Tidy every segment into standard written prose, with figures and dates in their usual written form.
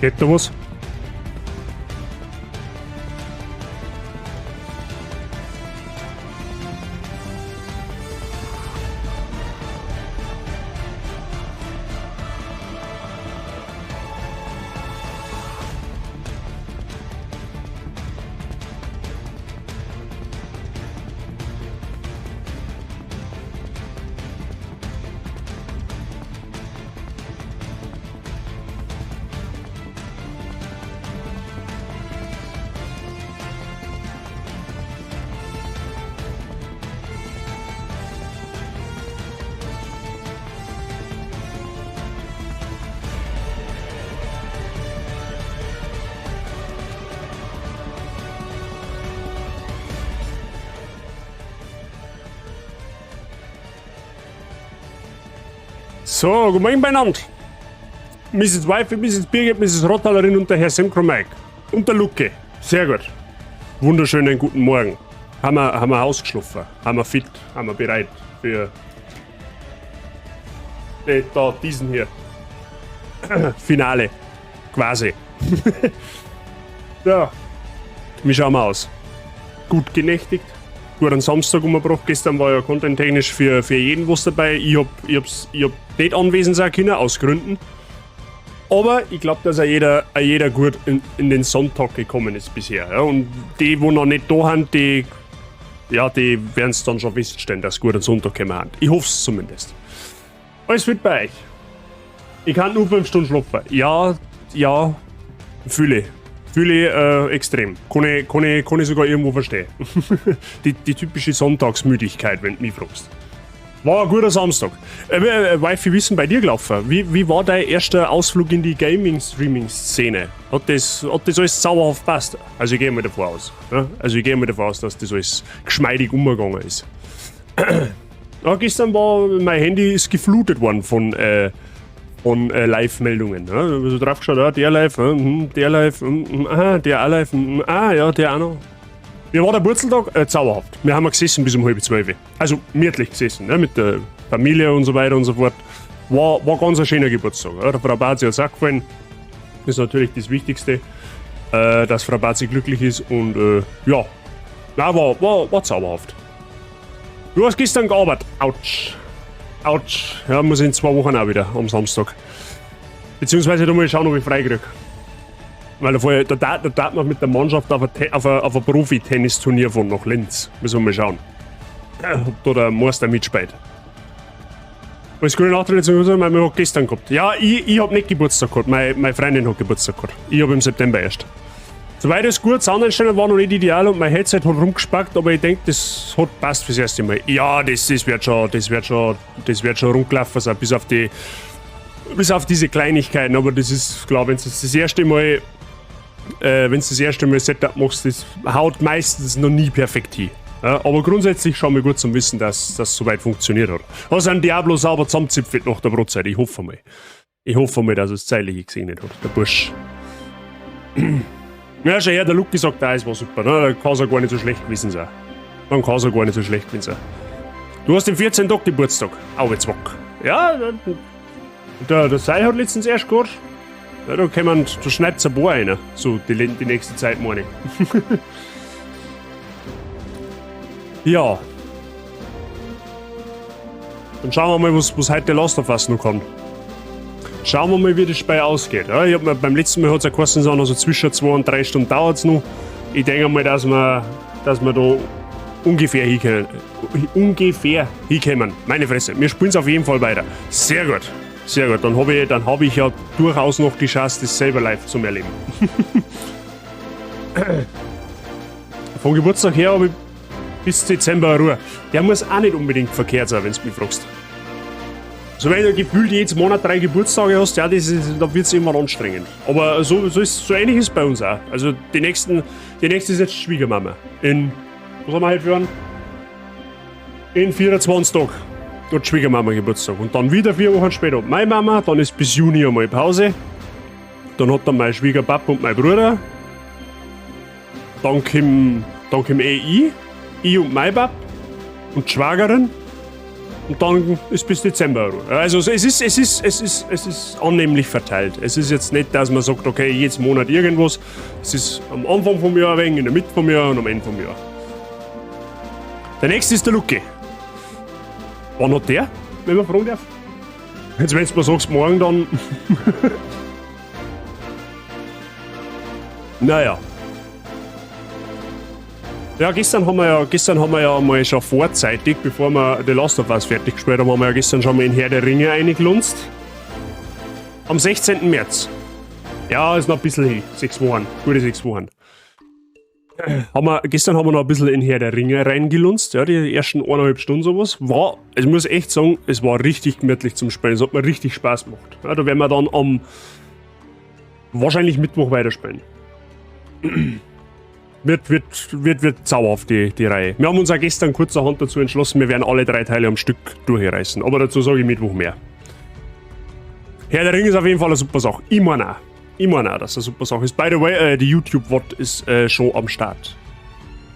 Geht da was? So, guten Morgen beieinander. Mrs. Wife, Mrs. Birgit, Mrs. Rottalerin und der Herr Semkromike. Und der Lucke. Sehr gut. Wunderschönen guten Morgen. Haben wir ausgeschlafen? Haben wir fit? Haben wir bereit für diesen hier? Finale. Quasi. Ja. Wie schauen wir aus? Gut genächtigt. Guten Samstag umgebracht. Gestern war ja content-technisch für jeden was dabei. Ich hab nicht anwesend sein können, aus Gründen. Aber ich glaube, dass jeder gut in den Sonntag gekommen ist bisher. Ja. Und die noch nicht da sind, die werden es dann schon feststellen, dass sie gut an Sonntag kommen haben. Ich hoffe es zumindest. Alles fit bei euch? Ich kann nur 5 Stunden schlafen. Ja, fühle extrem. Kann ich sogar irgendwo verstehen. die typische Sonntagsmüdigkeit, wenn du mich fragst. War ein guter Samstag. Wifi, wie ist denn bei dir gelaufen? Wie war dein erster Ausflug in die Gaming-Streaming-Szene? Hat das alles sauberhaft gepasst? Also ich gehe mal davon aus. Ja? Dass das alles geschmeidig umgegangen ist. Ja, gestern war mein Handy ist geflutet worden von Live-Meldungen. Ja? So drauf geschaut, ja, der live, der live, der auch live, ja, der auch noch. Wie war der Wurzeltag? Zauberhaft. Wir haben gesessen bis um 11:30. Also gemütlich gesessen, ne? Mit der Familie und so weiter und so fort. War ganz ein schöner Geburtstag. Ja? Der Frau Bazi hat es auch gefallen. Das ist natürlich das Wichtigste, dass Frau Bazi glücklich ist und ja. Nein, war zauberhaft. Du hast gestern gearbeitet. Autsch. Ja, muss in 2 Wochen auch wieder am Samstag. Beziehungsweise da muss ich schauen, ob ich frei kriege. Weil da darf man mit der Mannschaft auf ein Profi-Tennisturnier von nach Linz. Müssen wir mal schauen. Ob da der Meister mitspielt. Alles gute Nacht, weil wir gestern gehabt. Ja, ich hab nicht Geburtstag gehabt. Meine Freundin hat Geburtstag gehabt. Ich hab im September erst. Soweit ist gut, Soundeinstellungen waren noch nicht ideal und mein Headset hat rumgespackt, aber ich denke, das hat passt fürs erste Mal. Ja, das wird schon rumgelaufen sein, bis auf diese Kleinigkeiten, aber das ist klar, wenn du das erste Mal Setup machst, das haut meistens noch nie perfekt hin. Ja, aber grundsätzlich schon mal gut zum Wissen, dass das soweit funktioniert hat. Hast einen Diablo sauber zusammenzipft nach der Brotzeit, ich hoffe mal, dass es zeitlich gesegnet hat, der Bursch. Ja, schon her, der Lucky sagt, es war super, ne? Da kann es ja gar nicht so schlecht gewesen sein. Du hast den 14. Tag Geburtstag. Au, jetzt wack. Ja, der Seil hat letztens erst gehabt. Ja, da schneidet ein paar rein. So, die nächste Zeit, meine ich. Ja. Dann schauen wir mal, was heute der Last of Us noch kann. Schauen wir mal, wie das Spiel ausgeht. Ja, beim letzten Mal hat es ja geheißen, so zwischen 2 und 3 Stunden dauert es noch. Ich denke mal, dass wir da ungefähr hinkommen. Meine Fresse, wir spielen es auf jeden Fall weiter. Sehr gut. Dann hab ich ja durchaus noch die Chance, das selber live zu erleben. Von Geburtstag her habe ich bis Dezember Ruhe. Der muss auch nicht unbedingt verkehrt sein, wenn du mich fragst. So, wenn du gefühlt jeden Monat 3 Geburtstage hast, ja, da wird es immer anstrengend. Aber so ähnlich ist es bei uns auch. Also die nächste ist jetzt Schwiegermama. Was haben wir heute für einen? In 24 Tagen hat Schwiegermama Geburtstag. Und dann wieder 4 Wochen später meine Mama, dann ist bis Juni einmal Pause. Dann hat dann mein Schwiegerpapa und mein Bruder. Dann komm ich und mein Pap und die Schwagerin. Und dann ist bis Dezember Ruhe. Also es ist annehmlich verteilt. Es ist jetzt nicht, dass man sagt, okay, jeden Monat irgendwas. Es ist am Anfang vom Jahr ein wenig, in der Mitte vom Jahr und am Ende vom Jahr. Der nächste ist der Lucky. Wann hat der, wenn man fragen darf? Jetzt, wenn du mir sagst, morgen dann. Naja. Ja, gestern haben wir ja mal schon vorzeitig, bevor wir The Last of Us fertig gespielt haben, wir ja gestern schon mal in Herr der Ringe reingelunzt. Am 16. März. Ja, ist noch ein bisschen hin. 6 Wochen. Gute 6 Wochen. Gestern haben wir noch ein bisschen in Herr der Ringe reingelunzt, ja, die ersten 1,5 Stunden sowas. Ich muss echt sagen, es war richtig gemütlich zum Spielen. Es hat mir richtig Spaß gemacht. Ja, da werden wir dann am wahrscheinlich Mittwoch weiterspielen. Wird zauberhaft, die Reihe. Wir haben uns auch gestern kurzerhand dazu entschlossen, wir werden alle 3 Teile am Stück durchreißen. Aber dazu sage ich Mittwoch mehr. Herr der Ringe ist auf jeden Fall eine super Sache. Ich meine auch, dass es eine super Sache ist. By the way, die YouTube-Wort ist schon am Start.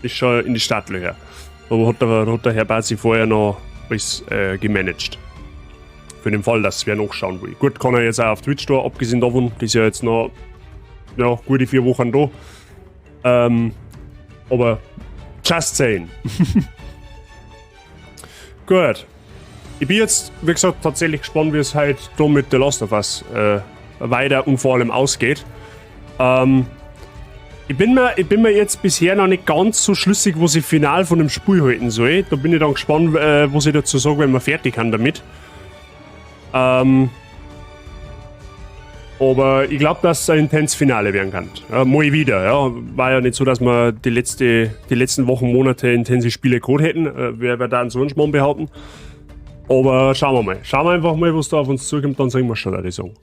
Ist schon in die Startlöcher. Da hat der Herr Bazi vorher noch alles gemanagt. Für den Fall, dass wer nachschauen will. Gut, kann er jetzt auch auf Twitch da, abgesehen davon, die ist ja jetzt noch gute 4 Wochen da. Aber just saying. Gut. Ich bin jetzt, wie gesagt, tatsächlich gespannt, wie es halt da mit The Last of Us weiter und vor allem ausgeht. Ich bin mir jetzt bisher noch nicht ganz so schlüssig, was ich final von dem Spiel halten soll. Da bin ich dann gespannt, was ich dazu sage, wenn wir fertig haben damit. Aber ich glaube, dass es ein intenses Finale werden kann. Mal wieder, ja. War ja nicht so, dass wir die letzten Wochen, Monate intensive Spiele gehabt hätten. Wer da einen sonst mal behaupten. Aber schauen wir mal. Schauen wir einfach mal, was da auf uns zukommt, dann sagen wir schon, würde ich sagen.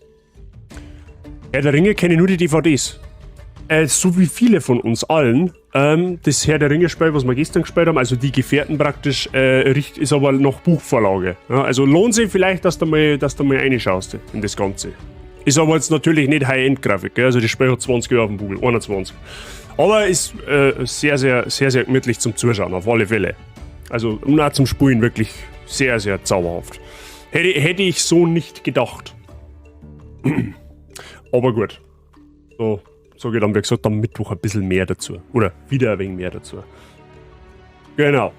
Herr der Ringe kenne ich nur die DVDs. So wie viele von uns allen. Das Herr der Ringe-Spiel, was wir gestern gespielt haben, also die Gefährten praktisch, ist aber noch Buchvorlage. Ja, also lohnt sich vielleicht, dass du mal reinschaust in das Ganze. Ist aber jetzt natürlich nicht High-End-Grafik, also das Spiel hat 20 Jahre auf dem Buckel, 21. Aber ist sehr, sehr, sehr, sehr gemütlich zum Zuschauen, auf alle Fälle. Also und auch zum Spielen wirklich sehr, sehr zauberhaft. Hätte ich so nicht gedacht. Aber gut. So sage ich dann, wie gesagt, am Mittwoch ein bisschen mehr dazu. Oder wieder ein wenig mehr dazu. Genau.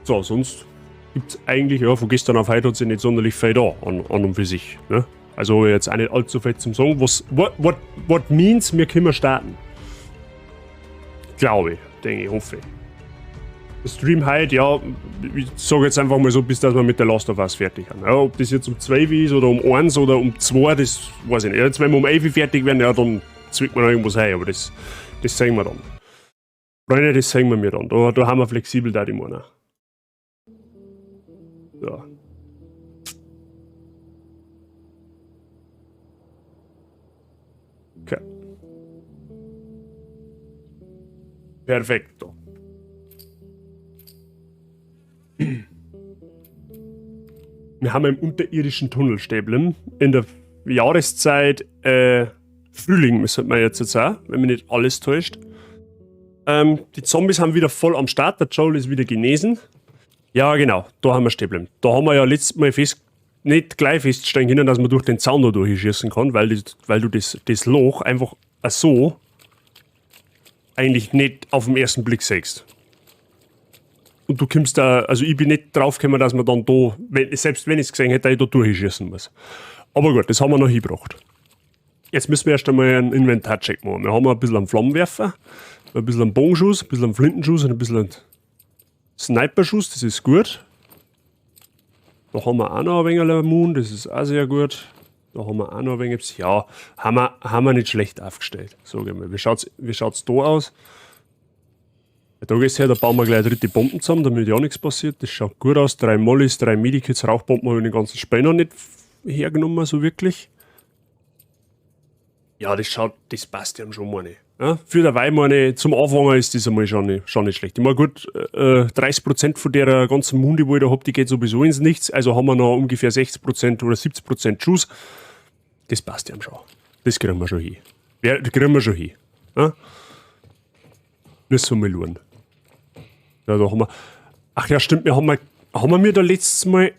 So, sonst gibt es eigentlich, ja, von gestern auf heute hat sich nicht sonderlich viel da an und für sich. Ne? Also jetzt auch nicht allzu viel zum Sagen. What means, wir können starten. Glaube ich, denke ich, hoffe ich. Der Stream heute, ja, ich sage jetzt einfach mal so, bis dass wir mit der Last of Us fertig haben. Ja, ob das jetzt um 12 ist oder um 1 oder um 2, das weiß ich nicht. Jetzt, wenn wir um 11 fertig werden, ja, dann zwickt man noch irgendwas ein, aber das sehen wir dann. Freunde, das sehen wir mir dann. Da haben wir flexibel da die Monate. So. Okay. Perfekto. Wir haben im unterirdischen Tunnelstäblen in der Jahreszeit Frühling, müssen wir jetzt auch, wenn mich nicht alles täuscht. Die Zombies haben wieder voll am Start, der Joel ist wieder genesen. Ja, genau, da haben wir Stäblen. Da haben wir ja letztes Mal nicht gleich feststellen können, dass man durch den Zaun da durchschießen kann, weil du das Loch einfach so eigentlich nicht auf den ersten Blick siehst. Und du kommst da, also ich bin nicht drauf gekommen, dass man dann da, selbst wenn ich es gesehen hätte, ich da durchschießen muss. Aber gut, das haben wir noch hingebracht. Jetzt müssen wir erst einmal einen Inventarcheck machen. Wir haben ein bisschen einen Flammenwerfer, ein bisschen einen Bogenschuss, ein bisschen einen Flintenschuss und ein bisschen einen Sniperschuss, das ist gut. Da haben wir auch noch ein wenig Moon, das ist auch sehr gut. Da haben wir auch noch ein wenig, ja, haben wir nicht schlecht aufgestellt, sage ich mal. Wie schaut's da aus? Da geht's her, da bauen wir gleich 3 Bomben zusammen, damit ja nichts passiert. Das schaut gut aus. 3 Mollys, 3 Medikits, Rauchbomben habe ich den ganzen Spiel noch nicht hergenommen, so wirklich. Ja, das passt ja schon mal nicht. Ja, für dabei, meine, zum Anfang ist das einmal schon nicht schlecht. Ich meine, gut, 30% von der ganzen Mundi, wo ich da habe, die geht sowieso ins Nichts. Also haben wir noch ungefähr 60% oder 70% Schuss. Das passt ja schon. Das kriegen wir schon hin. Ja, das kriegen wir schon hin. Ja? Nicht so mal schauen. Ja, da haben wir. Ach ja, stimmt, wir haben mal Haben wir mir da letztes Mal...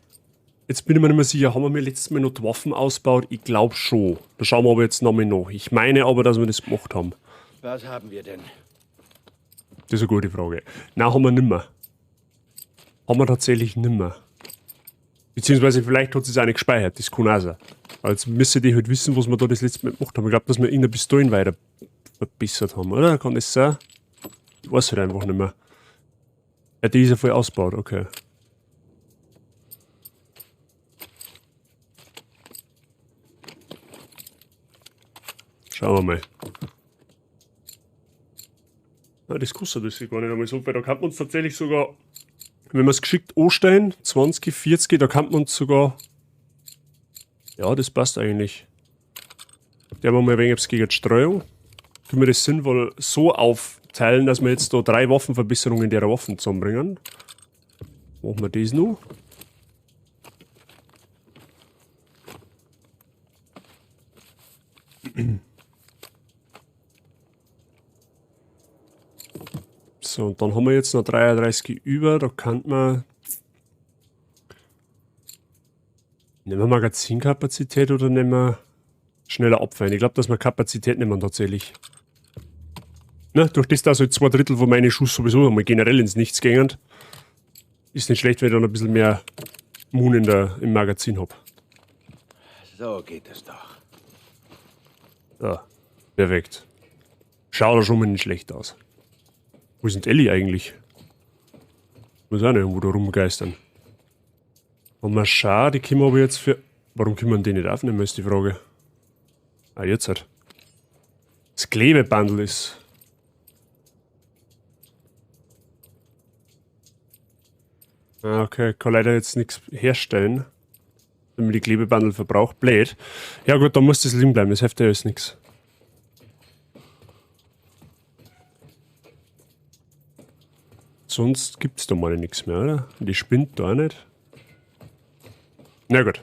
Jetzt bin ich mir nicht mehr sicher, haben wir mir letztes Mal noch die Waffen ausgebaut? Ich glaube schon. Da schauen wir aber jetzt nochmal nach. Ich meine aber, dass wir das gemacht haben. Was haben wir denn? Das ist eine gute Frage. Nein, haben wir nimmer. Haben wir tatsächlich nimmer. Beziehungsweise vielleicht hat es auch nicht gespeichert, das kann auch sein. Aber jetzt müsste die halt wissen, was wir da das letzte Mal gemacht haben. Ich glaube, dass wir irgendeine Pistolen weiter verbessert haben, oder? Kann das sein? Ich weiß halt einfach nicht mehr. Ja, die ist ja voll ausgebaut, okay. Schauen wir mal. Ah, das kostet das gar nicht einmal so, weil da kann man uns tatsächlich sogar, wenn wir es geschickt anstellen, 20, 40, da kann man uns sogar. Ja, das passt eigentlich. Da haben wir mal ein wenig gegen die Streuung. Können wir das sinnvoll so aufteilen, dass wir jetzt da 3 Waffenverbesserungen der Waffen zusammenbringen. Machen wir das noch. So, und dann haben wir jetzt noch 33 über, da kann man... Nehmen wir Magazinkapazität oder nehmen wir schneller abfallen? Ich glaube, dass wir Kapazität nehmen tatsächlich. Ne, durch das, dass halt 2/3 von meinen Schuss sowieso einmal generell ins Nichts gehen, ist nicht schlecht, wenn ich dann ein bisschen mehr Mun im Magazin habe. So geht es doch. Ja, perfekt. Schaut doch schon mal nicht schlecht aus. Wo ist denn Ellie eigentlich? Muss auch nicht irgendwo da rumgeistern. Und mal schauen, die können wir aber jetzt für... Warum können wir die nicht aufnehmen, ist die Frage. Ah, jetzt halt. Das Klebebundle ist... Ah, okay, kann leider jetzt nichts herstellen. Wenn man die Klebebundle verbraucht. Blöd. Ja gut, dann muss das liegen bleiben, das hilft ja jetzt nichts. Sonst gibt es da mal nichts mehr, oder? Die spinnt da auch nicht. Na gut.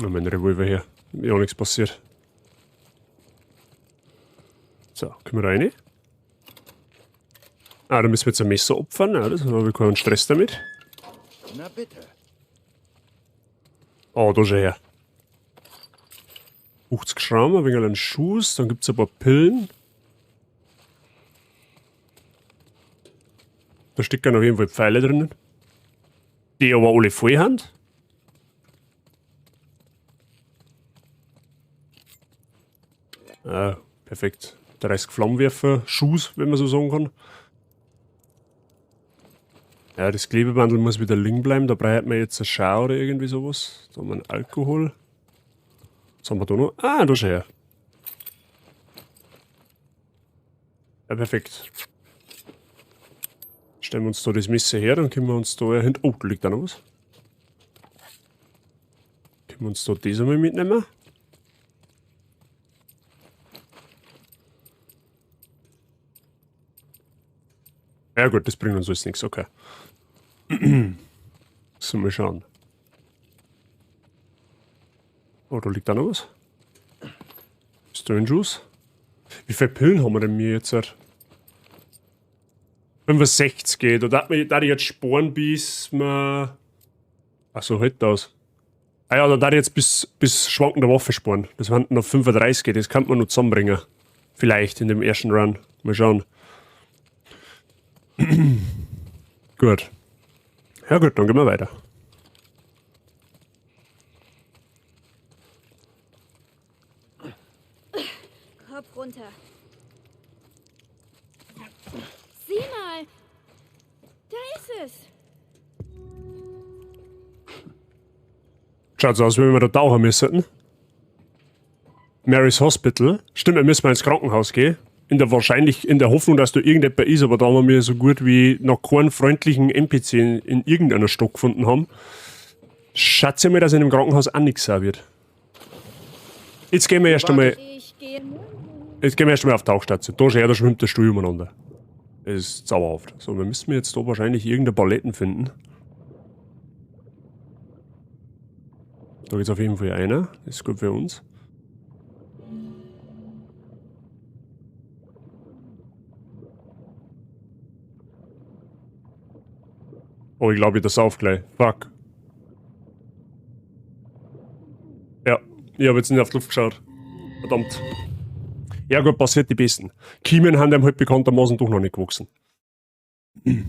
Oh, mein Revolver her. Mir auch nichts passiert. So, können wir rein? Ah, da müssen wir jetzt ein Messer opfern. Ja, das habe ich keinen Stress damit. Na bitte. Oh, da schon her. 50 Schramm, ein wenig an Schuss, dann gibt es ein paar Pillen. Da stecken auf jeden Fall Pfeile drinnen. Die aber alle voll haben. Ah, perfekt. 30 Flammenwerfer, Schuss, wenn man so sagen kann. Ja, das Klebebandel muss wieder liegen bleiben. Da braucht man jetzt eine Schau oder irgendwie sowas. Da haben wir einen Alkohol. Was haben wir da noch? Ah, da schon her. Ja, perfekt. Stellen wir uns da das Messer her, dann können wir uns da hinten... Oh, da liegt da noch was. Können wir uns da das einmal mitnehmen? Ja gut, das bringt uns alles nichts, okay. So, mal schauen. Oh, da liegt da noch was. Stone Juice. Wie viele Pillen haben wir denn mir jetzt? 65 geht. Da darf ich jetzt sparen, bis man. Achso, halt aus. Ah ja, da darf ich jetzt bis schwankende Waffe sparen. Das waren noch 35, das kann man noch zusammenbringen. Vielleicht in dem ersten Run. Mal schauen. Gut. Ja gut, dann gehen wir weiter. Kopf runter. Sieh mal. Da ist es. Schaut so aus, wie wenn wir da tauchen müssen. Mary's Hospital. Stimmt, wir müssen mal ins Krankenhaus gehen. In der Hoffnung, dass da irgendjemand ist, aber da haben wir so gut wie noch keinen freundlichen NPC in irgendeiner Stadt gefunden haben. Schätze mal, dass in dem Krankenhaus auch nichts sein wird. Jetzt gehen wir erst einmal. Jetzt gehen wir erst einmal auf die Tauchstation. Da schon her, da schwimmt der Stuhl umeinander. Das ist zauberhaft. So, wir müssen jetzt da wahrscheinlich irgendeine Paletten finden. Da geht's auf jeden Fall einer. Das ist gut für uns. Oh, ich glaube, das auf gleich. Fuck. Ja, ich habe jetzt nicht auf die Luft geschaut. Verdammt. Ja gut, passiert die Besten. Kiemen haben dem halt bekanntermaßen doch noch nicht gewachsen. Ich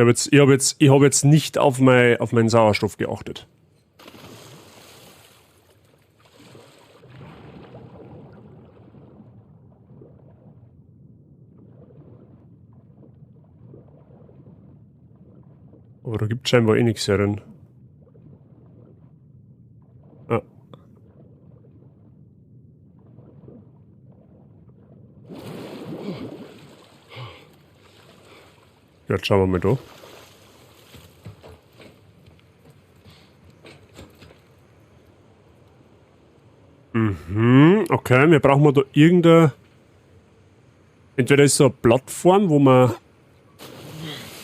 hab jetzt nicht auf meinen Sauerstoff geachtet. Aber da gibt es scheinbar eh nichts herin. Ah. Jetzt schauen wir mal da. Okay, wir brauchen da irgendeine... Entweder ist so eine Plattform, wo man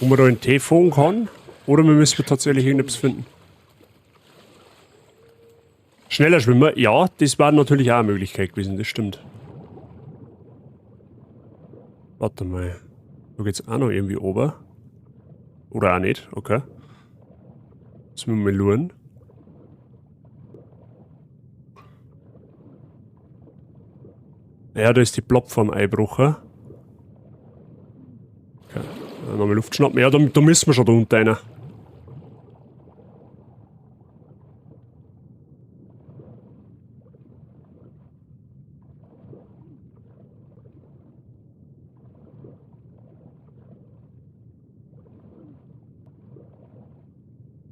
da einen Tee fahren kann, oder wir müssen tatsächlich irgendetwas finden. Schneller Schwimmer, ja, das war natürlich auch eine Möglichkeit gewesen, das stimmt. Warte mal. Da geht's auch noch irgendwie ober. Oder auch nicht, okay. Jetzt müssen wir mal schauen. Ja, da ist die Plattform eingebrochen. Okay. Nochmal Luft schnappen. Ja, da müssen wir schon da unten rein.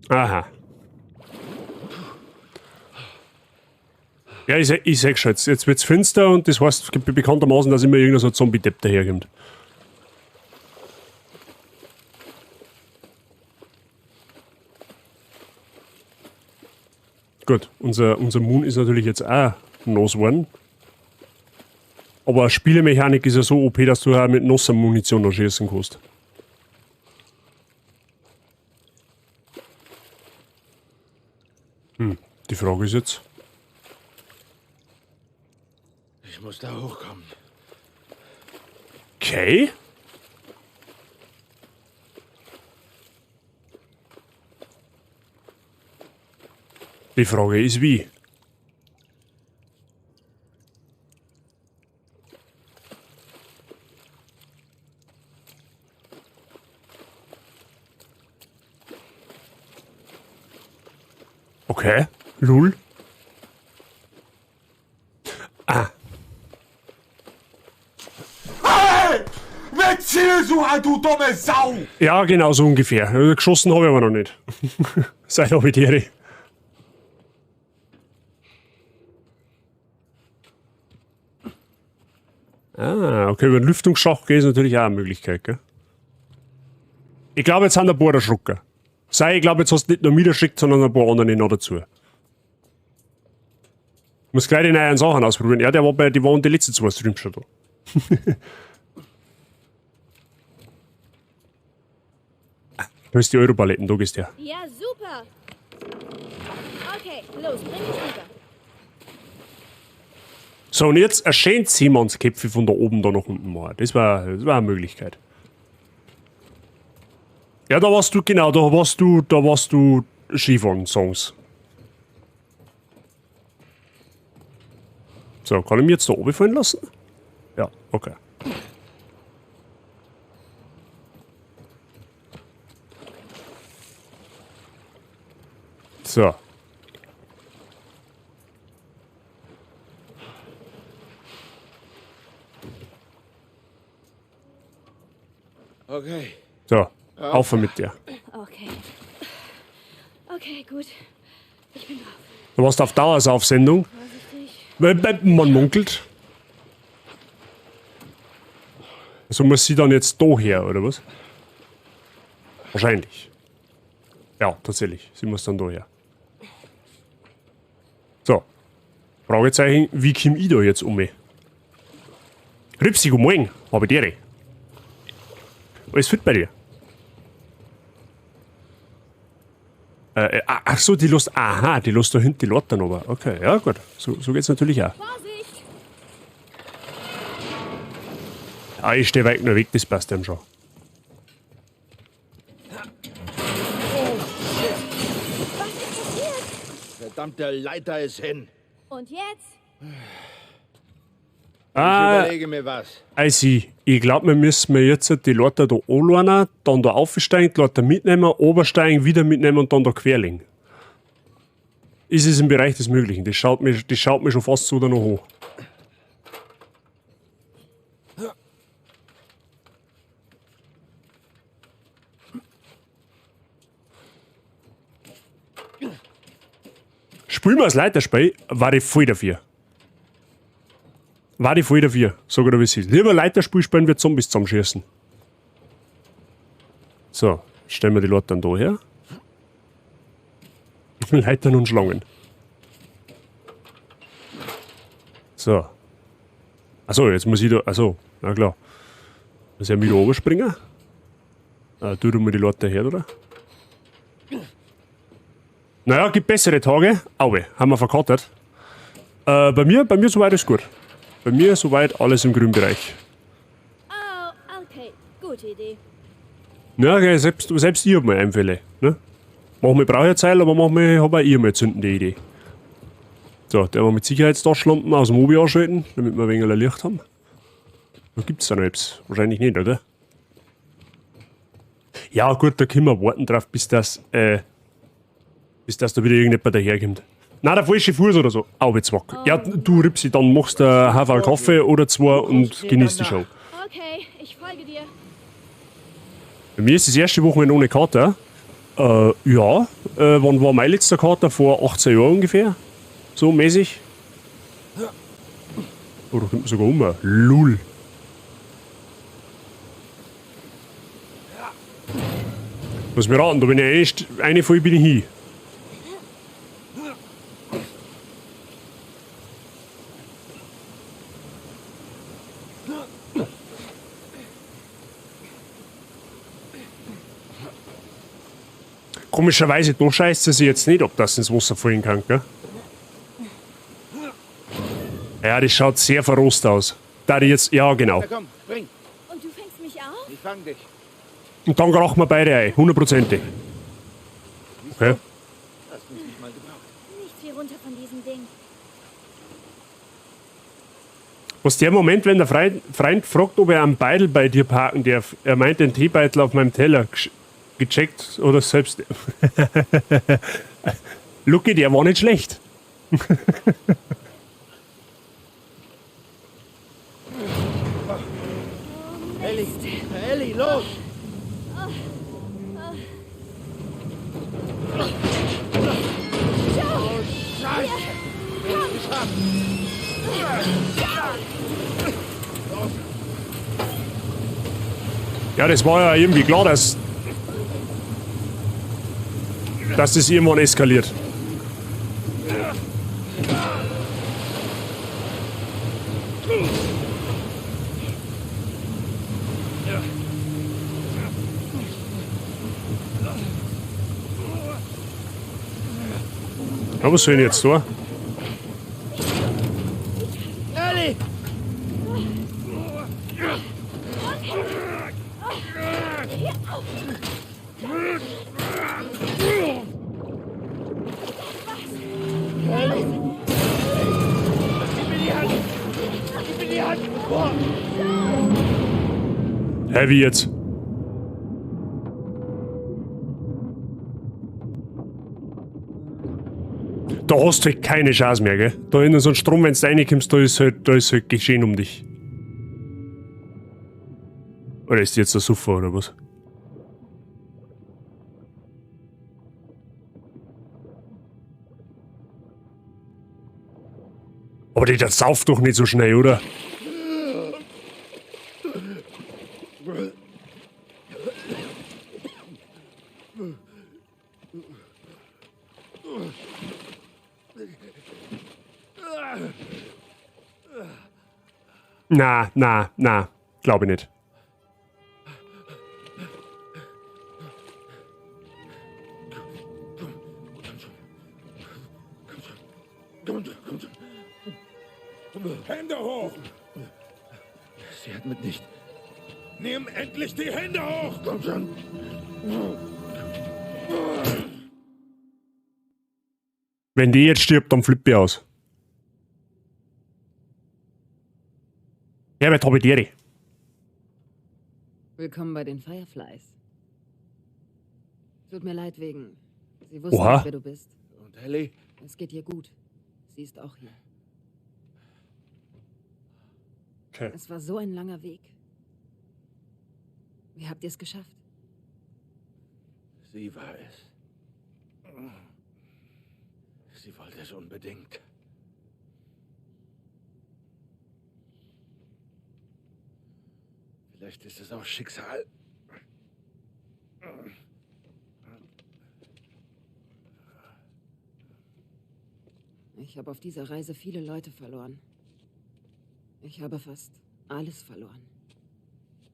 Aha. Ja, ich sag schon, jetzt wird's finster und das heißt bekanntermaßen, dass immer irgendein so Zombie-Depp daherkommt. Gut, unser Moon ist natürlich jetzt auch nass geworden. Aber Spielemechanik ist ja so OP, dass du auch mit nasser Munition noch schießen kannst. Die Frage ist jetzt... Ich muss da hochkommen. Okay. Die Frage ist wie. Okay, lul. Ah. Hey! Wer Zielsucher, du dumme Sau! Ja, genau so ungefähr. Geschossen habe ich aber noch nicht. Sei doch mit dir. Ah, okay, über den Lüftungsschacht geht ist natürlich auch eine Möglichkeit, gell? Ich glaube, jetzt haben ein paar erschrocken. Sei, ich glaube, jetzt hast du nicht nur mich erschreckt, sondern ein paar andere noch dazu. Ich muss gleich die neuen Sachen ausprobieren. Ja, die waren die letzten 2 Streams schon da. Da ist die Europaletten, da gehst du her. Ja, super. Okay, los, bring mich rüber. So, und jetzt ein schönes Seemannsköpfe von da oben da nach unten machen. Das war eine Möglichkeit. Ja, da warst du, genau, da warst du Skifahren-Songs. So, kann ich mich jetzt da oben fallen lassen? Ja, okay. So. Okay. So, auf mit dir. Okay. Okay, gut. Ich bin drauf. Du warst auf Dauersaufsendung. Vorsichtig. Man munkelt. Also muss sie dann jetzt da her, oder was? Wahrscheinlich. Ja, tatsächlich. Sie muss dann da her. So. Fragezeichen, wie komm ich da jetzt um mich? Ripsi, guten Morgen. Habe dir. Alles fit bei dir? Ach so, die lässt. Aha, die lässt da hinten die Leute dann aber. Okay, ja gut. So geht's natürlich auch. Vorsicht! Ah, ich stehe weit nur weg, das passt dann schon. Was ist passiert? Verdammte Leiter ist hin. Und jetzt? Ich überlege mir was. Ich glaube, wir müssen jetzt die Leute da anlernen, dann da aufsteigen, die Leute mitnehmen, obersteigen, wieder mitnehmen und dann da querlegen. Ist es im Bereich des Möglichen. Das schaut mir schon fast so da noch hoch. Spielen wir das Leiterspiel, war ich voll dafür. Sag ich dir, wie es ist. Lieber Leiterspiel spielen wir Zombies zusammenschießen. So, stellen wir die Leute dann da her. Leitern und Schlangen. So. Achso, jetzt muss ich da. Achso, na klar. Muss ich ja wieder oberspringen. Tu du mal die Leute her, oder? Naja, gibt bessere Tage. Aue, haben wir verkartet. Bei mir soweit ist gut. Bei mir soweit alles im grünen Bereich. Oh, okay. Gute Idee. Ja, okay, selbst ich hab mal Einfälle. Ne? Manchmal brauche ich eine Zeit, aber manchmal habe auch ich mal zündende Idee. So, der wir mit Sicherheitsdarschlampen aus dem Obi anschalten, damit wir ein wenig Licht haben. Da gibt's da noch etwas. Wahrscheinlich nicht, oder? Ja, gut, da können wir warten drauf, bis das da wieder irgendjemand daherkommt. Nein, der falsche Fuß oder so. Auwezwack. Ja, du Ripsi, dann machst du einen Haferl Kaffee oder zwei und genießt die Show. Okay, ich folge dir. Bei mir ist das erste Wochenende ohne Kater. Ja. Wann war mein letzter Kater? Vor 18 Jahren ungefähr. So mäßig. Oder kommt man sogar um. Lul. Lass mich raten, da bin ich eine voll bin ich hin. Komischerweise, da scheißt sie jetzt nicht, ob das ins Wasser fallen kann, gell? Ja, das schaut sehr verrost aus. Da die jetzt, ja genau. Na komm, spring. Und du fängst mich auf? Ich fang dich. Und dann krachen wir beide ein, 100%. Okay. Hast mich nicht mal gebraucht. Nicht viel runter von diesem Ding. Was der Moment, wenn der Freund fragt, ob er einen Beitel bei dir parken darf, er meint den Teebeitel auf meinem Teller gecheckt oder selbst. Lucky, der war nicht schlecht. Ellie, los! Ja, das war ja irgendwie klar, dass das irgendwann eskaliert. Ja, was soll ich jetzt tun? Ellie! Hä, wie jetzt? Da hast du halt keine Chance mehr, gell? Da in so einen Strom, wenn du reinkommst, da ist halt geschehen um dich. Oder ist die jetzt der Suffer oder was? Aber der sauft doch nicht so schnell, oder? Na, glaube ich nicht. Hände hoch! Sie hat mitnichten. Nimm endlich die Hände hoch! Komm schon. Wenn die jetzt stirbt, dann flippe ich aus. Herbert Hobbitieri. Willkommen bei den Fireflies. Tut mir leid wegen... Sie wussten Oha. nicht, wer du bist. Und Ellie? Es geht ihr gut. Sie ist auch hier. Okay. Es war so ein langer Weg. Wie habt ihr es geschafft? Sie war es. Sie wollte es unbedingt. Vielleicht ist es auch Schicksal. Ich habe auf dieser Reise viele Leute verloren. Ich habe fast alles verloren.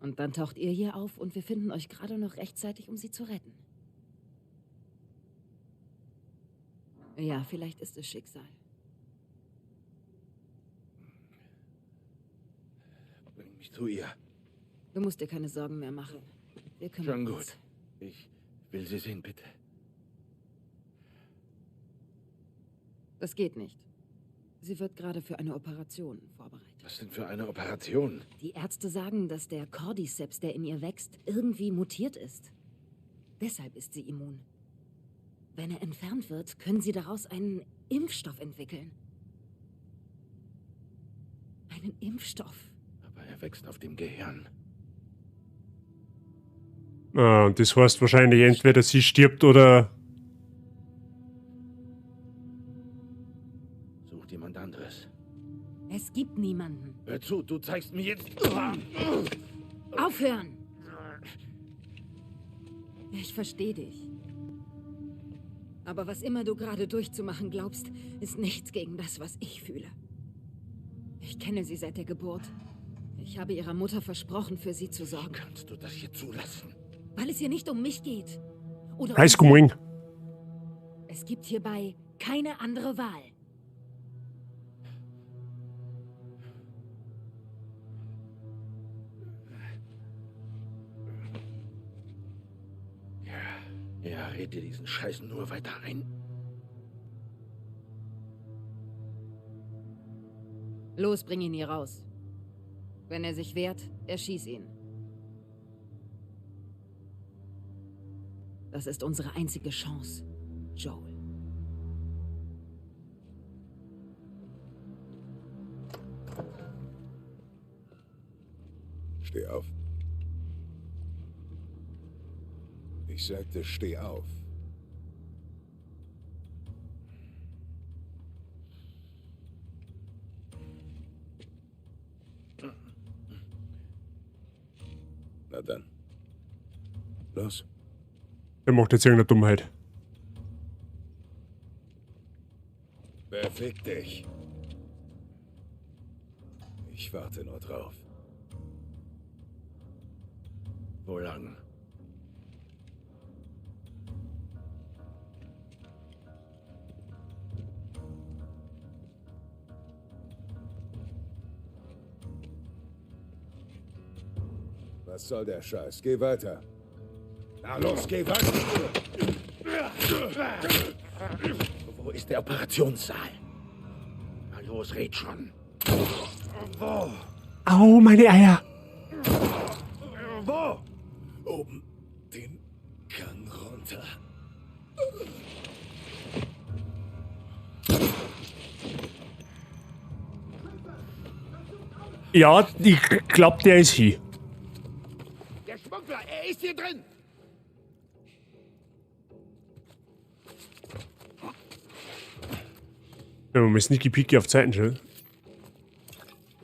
Und dann taucht ihr hier auf und wir finden euch gerade noch rechtzeitig, um sie zu retten. Ja, vielleicht ist es Schicksal. Bring mich zu ihr. Du musst dir keine Sorgen mehr machen. Wir kümmern Schon uns. gut. Ich will sie sehen, bitte. Das geht nicht. Sie wird gerade für eine Operation vorbereitet. Was denn für eine Operation? Die Ärzte sagen, dass der Cordyceps, der in ihr wächst, irgendwie mutiert ist. Deshalb ist sie immun. Wenn er entfernt wird, können sie daraus einen Impfstoff entwickeln. Einen Impfstoff. Aber er wächst auf dem Gehirn. Ah, das heißt wahrscheinlich entweder sie stirbt oder... Sucht jemand anderes. Es gibt niemanden. Hör zu, du zeigst mir jetzt... Aufhören! Ich verstehe dich. Aber was immer du gerade durchzumachen glaubst, ist nichts gegen das, was ich fühle. Ich kenne sie seit der Geburt. Ich habe ihrer Mutter versprochen, für sie zu sorgen. Kannst du das hier zulassen? Weil es hier nicht um mich geht. Oder High School Wing. Es gibt hierbei keine andere Wahl. Ja, red dir diesen Scheiß nur weiter ein. Los, bring ihn hier raus. Wenn er sich wehrt, erschieß ihn. Das ist unsere einzige Chance, Joel. Steh auf. Ich sagte, steh auf. Na dann. Los. Er macht jetzt irgendeine Dummheit. Befick dich. Ich warte nur drauf. Wo lang? Was soll der Scheiß? Geh weiter. Na los, geh weiter. Wo ist der Operationssaal? Na los, red schon. Wo? Au, meine Eier. Wo? Oben den Gang runter. Ja, ich glaub, der ist hier. Der Schmuggler, er ist hier drin. Ja, wir müssen Sneaky Peaky auf Zeiten stellen.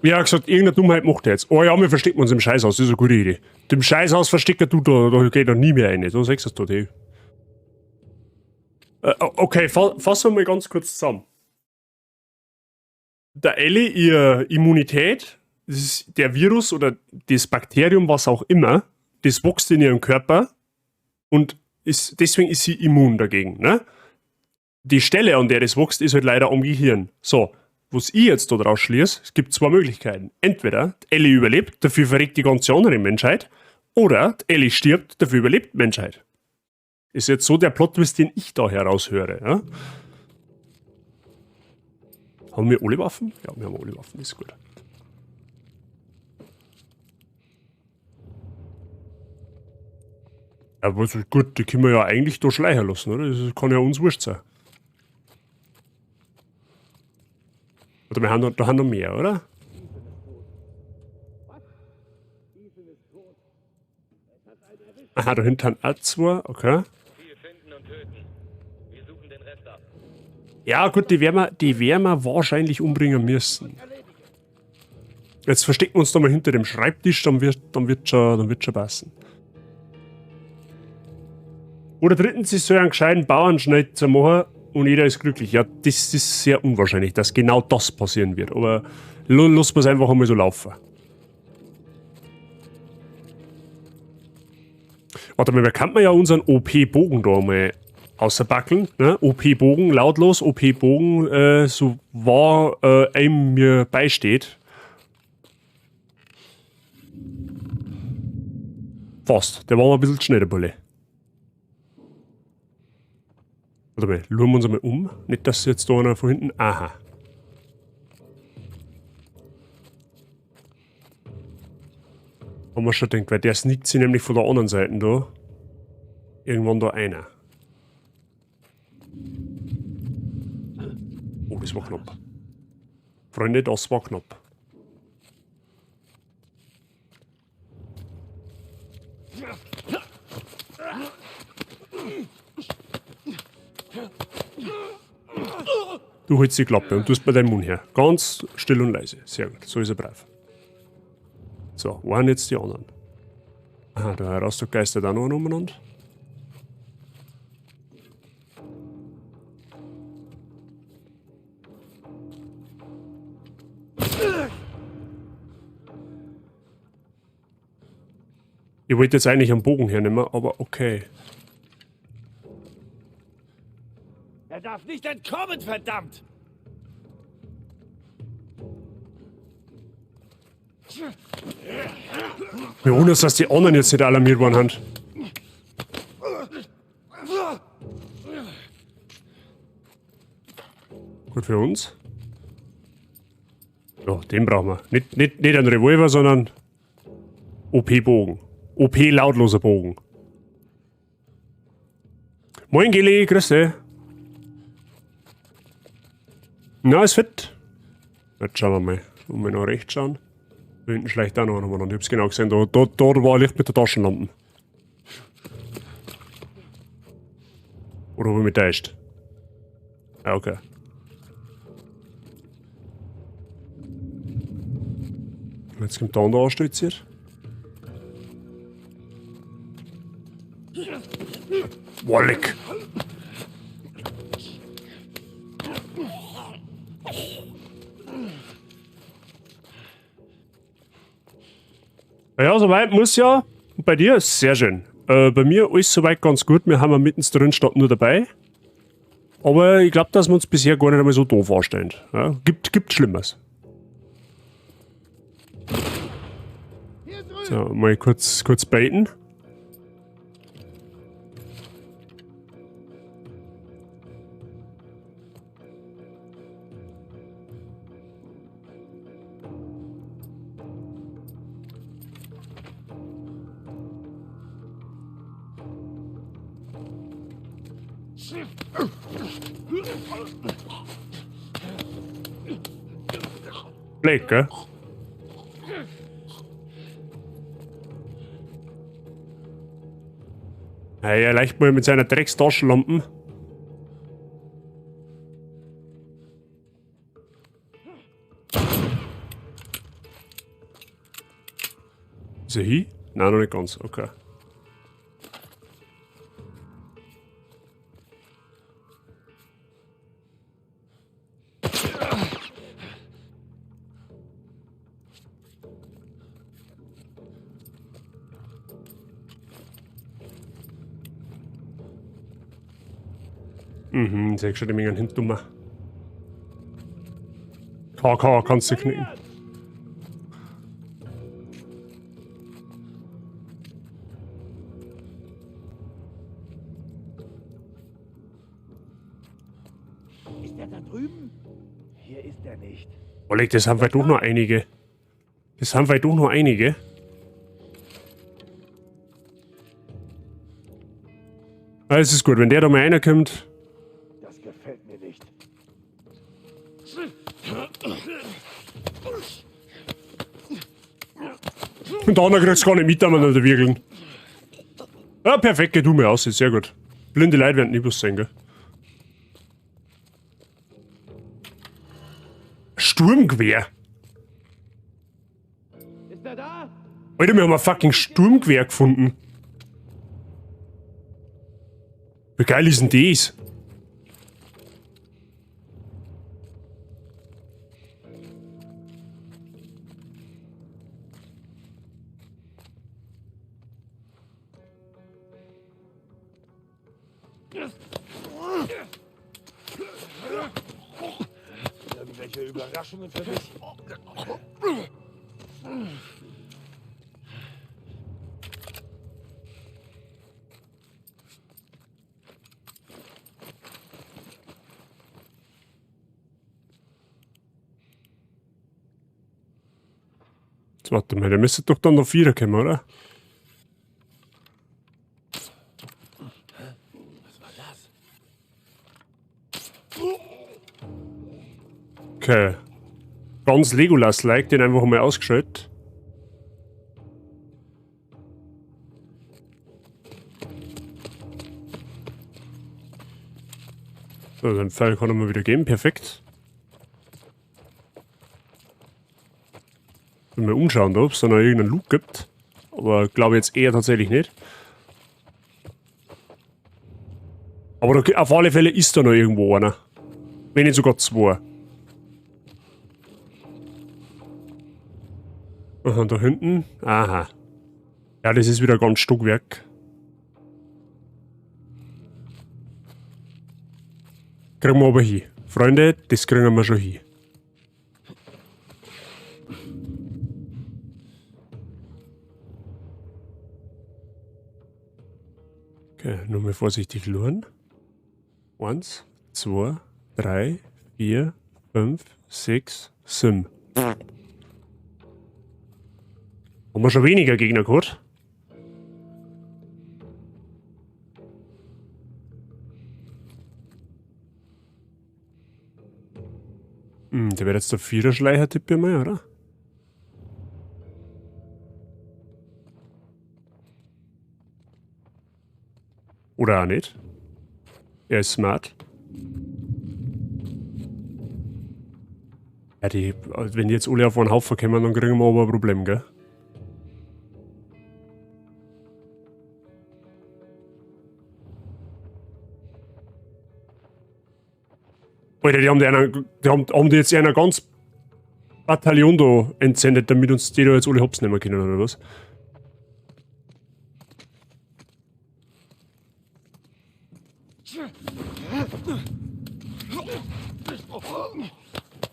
Wie er gesagt, irgendeine Dummheit macht er jetzt. Oh ja, wir verstecken uns im Scheißhaus, das ist eine gute Idee. Dem Scheißhaus verstecken du, da geht er nie mehr rein. So sagst du das, okay, fassen wir mal ganz kurz zusammen. Der Ellie, ihre Immunität, das ist der Virus oder das Bakterium, was auch immer, das wächst in ihrem Körper und deswegen ist sie immun dagegen. Ne? Die Stelle, an der das wächst, ist halt leider am Gehirn. So, was ich jetzt da draus schließe, es gibt zwei Möglichkeiten. Entweder die Ellie überlebt, dafür verreckt die ganze andere Menschheit, oder die Ellie stirbt, dafür überlebt die Menschheit. Ist jetzt so der Plot-Twist, den ich da heraushöre. Ja? Haben wir alle Waffen? Ja, wir haben alle Waffen, ist gut. Aber also gut, die können wir ja eigentlich da schleichen lassen, oder? Das kann ja uns wurscht sein. Oder wir haben noch, da haben noch mehr, oder? Aha, da hinten haben auch zwei, okay. Ja gut, die werden wir wahrscheinlich umbringen müssen. Jetzt verstecken wir uns da mal hinter dem Schreibtisch, dann wird schon passen. Oder drittens, sie soll einen gescheiten Bauernschneider machen und jeder ist glücklich. Ja, das ist sehr unwahrscheinlich, dass genau das passieren wird. Aber lassen wir es einfach einmal so laufen. Warte mal, kann man ja unseren OP-Bogen da mal außerbackeln. Ne? OP-Bogen, lautlos, OP-Bogen, so wahr einem mir beisteht. Fast, der war mal ein bisschen schneller, Bulle. Warte mal, schauen wir uns einmal um. Nicht, dass jetzt da einer von hinten... Aha. Haben wir schon gedacht, weil der sneakt sich nämlich von der anderen Seite da. Irgendwann da einer. Oh, das war knapp. Freunde, das war knapp. Du holst die Klappe und tust bei deinem Mund her. Ganz still und leise. Sehr gut, so ist er brav. So, wo waren jetzt die anderen? Aha, da heraus, da geistert auch noch umeinander. Ich wollte jetzt eigentlich einen Bogen hernehmen, aber okay. Er darf nicht entkommen, verdammt! Mir wundert es, dass die anderen jetzt nicht alarmiert worden haben. Gut für uns. Ja, den brauchen wir. Nicht einen Revolver, sondern OP-Bogen. OP-lautloser Bogen. Moin, Geli, grüß dich. Na, ist fit. Jetzt schauen wir mal. Und wir noch rechts schauen. Da hinten schleicht auch noch einer. Ich hab's genau gesehen. Da war Licht mit der Taschenlampe. Oder habe ich mich täuscht? Ja, okay. Jetzt kommt der andere anstütziert. Wallig. Ja, soweit muss ja. Und bei dir ist sehr schön. Bei mir alles soweit ganz gut. Wir haben ja mittendrin statt nur dabei. Aber ich glaube, dass wir uns bisher gar nicht einmal so doof vorstellen. Ja, gibt Schlimmes. So, mal kurz baiten. Blake, gell? Ja, er leicht mal mit seiner Dreckstaschenlampen. Ist er hier? Nein, noch nicht ganz. Okay. Mhm, sehe schon die Menge hinten. KK kannst du knicken. Ist er da drüben? Hier ist er nicht. Oleg, das haben wir doch noch einige. Das haben wir doch noch einige. Alles ist gut, wenn der da mal reinkommt. Das gefällt mir nicht. Und der andere kriegt es gar nicht mit, da man da wirkeln. Ja, perfekt, geh du mir aus, sehr gut. Blinde Leute werden nicht was sehen, gell? Sturmgewehr. Ist er da? Alter, wir haben ein fucking Sturmgewehr gefunden. Wie geil ist denn das? Irgendwelche Überraschungen für mich? Jetzt warte mal, der müsste doch dann noch 4 kommen, oder? Was war das? Okay. Ganz Legolas-like, den einfach mal ausgeschaltet. So, den Pfeil kann er mal wieder geben, perfekt. Wenn wir umschauen, ob es da noch irgendeinen Loot gibt. Aber glaube jetzt eher tatsächlich nicht. Aber da, auf alle Fälle ist da noch irgendwo einer. Wenn nicht sogar 2. Aha, da hinten. Aha. Ja, das ist wieder ganz Stockwerk. Kriegen wir aber hin. Freunde, das kriegen wir schon hin. Okay, nur mal vorsichtig luren. 1, 2, 3, 4, 5, 6, 7. Haben wir schon weniger Gegner gehabt? Der wird jetzt der 4er-Schleicher, tippe ich mal, oder? Oder auch nicht. Er ist smart. Ja, wenn die jetzt alle auf einen Haufen kommen, dann kriegen wir aber ein Problem, gell? Alter, haben die jetzt einer ganz Bataillon da entsendet, damit uns die da jetzt alle hops nehmen können, oder was?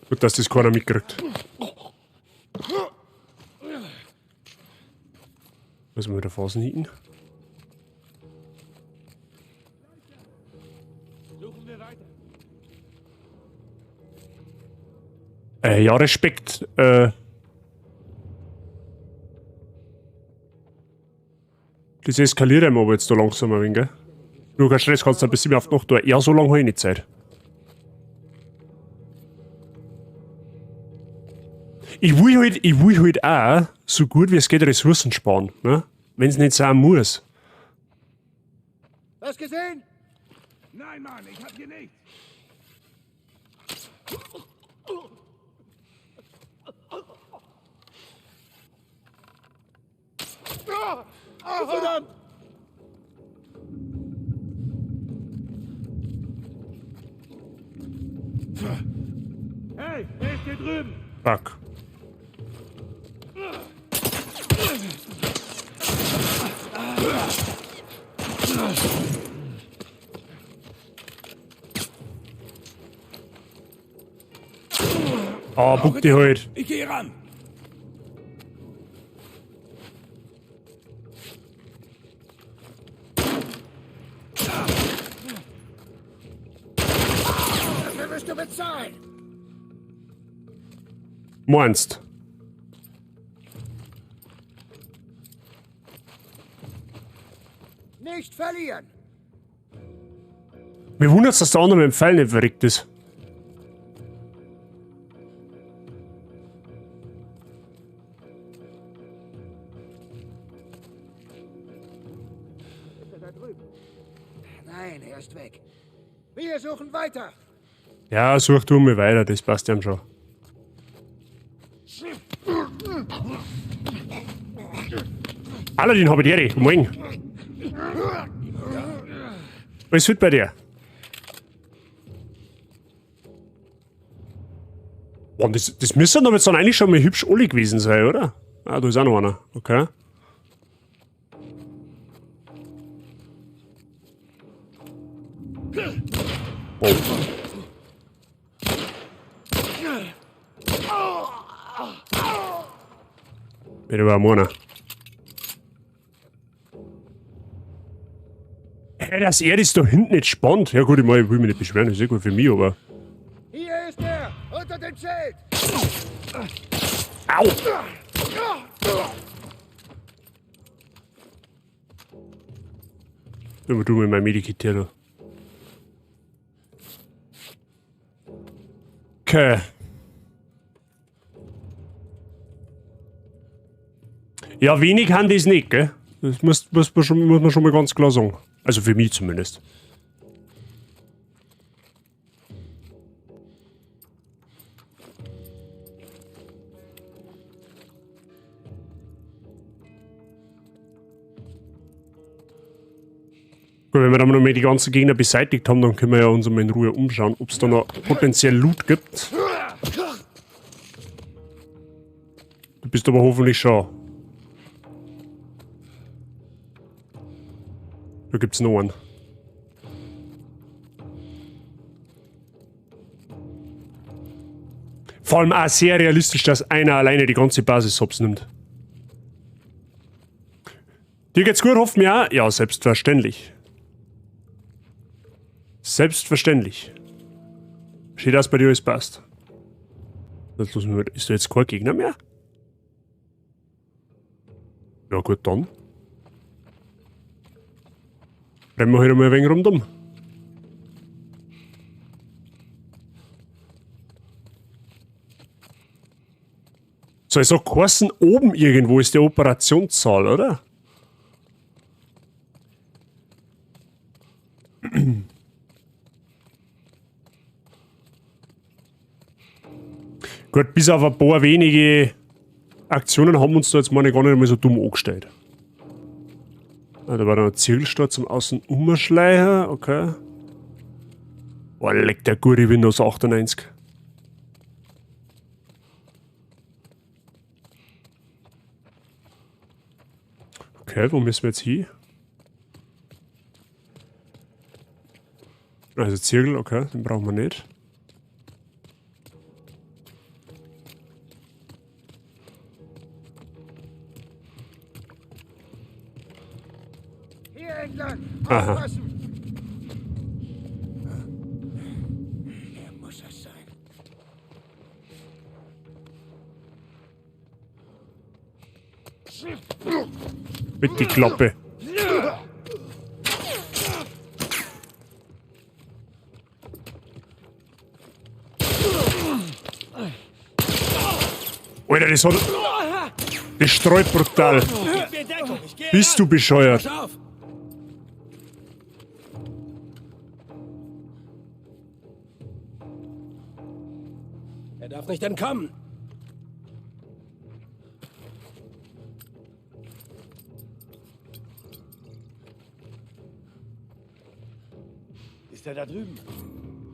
Gut, dass das keiner mitkriegt. Müssen wir wieder Phasen hinten. Suchen wir weiter. Ja, Respekt. Das eskaliert einem aber jetzt da langsam ein wenig, gell? Nur kein Stress, kannst du bis 7 auf die Nacht da. Ja, so lange habe ich nicht Zeit. Ich will halt auch so gut wie es geht Ressourcen sparen, ne? Wenn es nicht sein muss. Was gesehen? Nein, Mann, ich hab hier nichts. Verdammt! Hey, wer ist hier drüben? Fuck. Ah, buck die halt. Ich gehe ran. Dafür wirst du bezahlen. Meinst? Nicht verlieren. Mir wundert's, dass der andere mit dem Pfeil nicht verreckt ist. Nein, er ist weg. Wir suchen weiter. Ja, such du mal weiter, das passt ihm schon. Aladdin, hab ich dir, guten Morgen. Alles fit bei dir? Boah, das müsste doch jetzt dann eigentlich schon mal hübsch alle gewesen sein, oder? Ah, da ist auch noch einer. Okay. Oh. Bitte war einer. Hey, das Erd ist da hinten nicht spannend. Ja gut, ich will mich nicht beschweren, das ist eh gut für mich, aber... Hier ist er, unter dem Schild. Au! Du mit meinem Medikit hier. Okay. Ja, wenig haben die es nicht, gell? Das muss man schon mal ganz klar sagen. Also für mich zumindest. Gut, wenn wir dann noch mal die ganzen Gegner beseitigt haben, dann können wir ja uns mal in Ruhe umschauen, ob es da noch potenziell Loot gibt. Du bist aber hoffentlich schon. Da gibt's noch einen. Vor allem auch sehr realistisch, dass einer alleine die ganze Basis hops nimmt. Dir geht's gut, hoffen wir auch? Ja, selbstverständlich. Selbstverständlich. Steht das bei dir, alles passt. Ist da jetzt kein Gegner mehr? Ja gut, dann. Rennen wir halt mal ein wenig rundum. So, ich sag, Korsen oben irgendwo ist die Operationssaal, oder? Gut, bis auf ein paar wenige Aktionen haben wir uns da jetzt meine gar nicht mehr so dumm angestellt. Ah, da war noch ein Zielstart zum Außen umschleichen, okay. Boah, leckt der gute Windows 98. Okay, wo müssen wir jetzt hin? Also Zirkel, okay, den brauchen wir nicht. Hier entlang. Aha. Aufpassen. Er muss es sein. Mit die Klappe. Alter, das hat... Das streut brutal. Gib mir Deckung, ich gehe Bist du bescheuert? Pass auf. Er darf nicht entkommen. Ist er da drüben?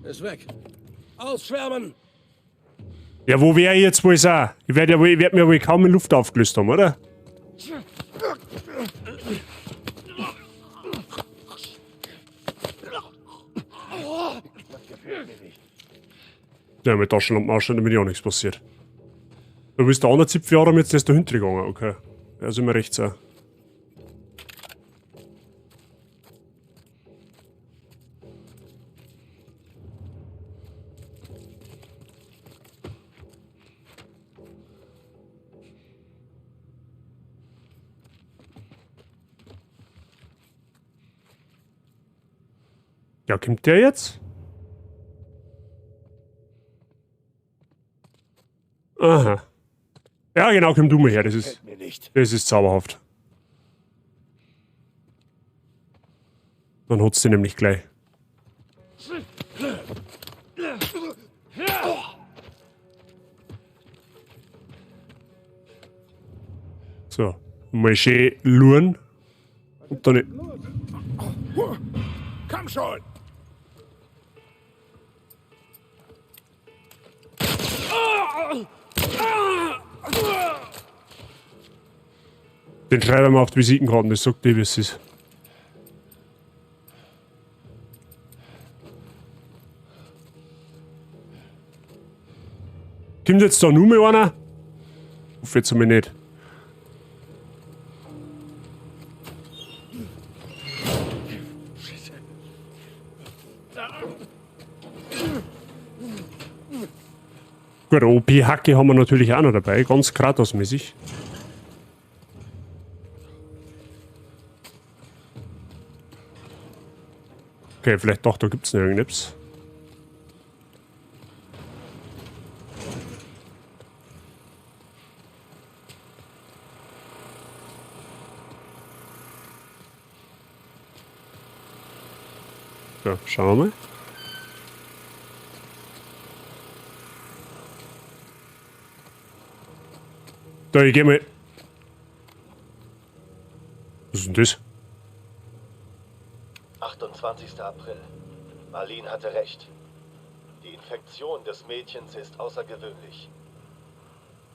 Ist weg. Ausschwärmen! Ja, wo wäre ich jetzt wohl auch? Ich werd mir wohl kaum in Luft aufgelöst haben, oder? Ja, mit Taschenlampen ausstellen, damit ja auch nichts passiert. Du bist der andere Zipfel haben, jetzt ist der hinter gegangen, okay. Ja, sind wir rechts auch. Ja, kommt der jetzt? Aha. Ja, genau, komm du mal her, das ist zauberhaft. Dann hat's den nämlich gleich. So, mal schön luren. Und dann... Komm schon! Den schreiben wir auf die Visitenkarten, das sagt dir, wie es ist. Kommt jetzt da nur mehr einer? Hoffe jetzt einmal nicht. Gut, OP-Hacke haben wir natürlich auch noch dabei, ganz Kratos-mäßig. Okay, vielleicht doch, da gibt's noch irgendetwas. So, schauen wir mal. Da, ich geh mal. Was ist denn das? 28. April. Marlene hatte recht. Die Infektion des Mädchens ist außergewöhnlich.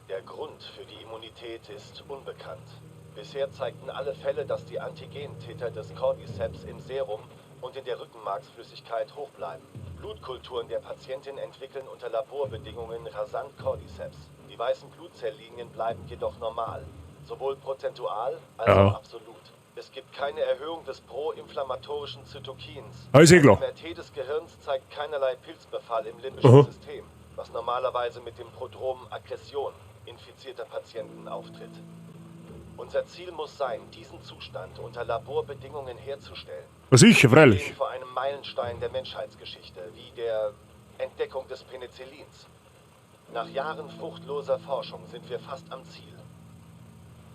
Der Grund für die Immunität ist unbekannt. Bisher zeigten alle Fälle, dass die Antigentäter des Cordyceps im Serum und in der Rückenmarksflüssigkeit hoch bleiben. Blutkulturen der Patientin entwickeln unter Laborbedingungen rasant Cordyceps. Die weißen Blutzelllinien bleiben jedoch normal, sowohl prozentual als auch absolut. Es gibt keine Erhöhung des proinflammatorischen Zytokins. Ist eh klar. Die MRT des Gehirns zeigt keinerlei Pilzbefall im limbischen System, was normalerweise mit dem Prodrom Aggression infizierter Patienten auftritt. Unser Ziel muss sein, diesen Zustand unter Laborbedingungen herzustellen. Sicher, Wir freilich. stehen vor einem Meilenstein der Menschheitsgeschichte, wie der Entdeckung des Penicillins. Nach Jahren fruchtloser Forschung sind wir fast am Ziel.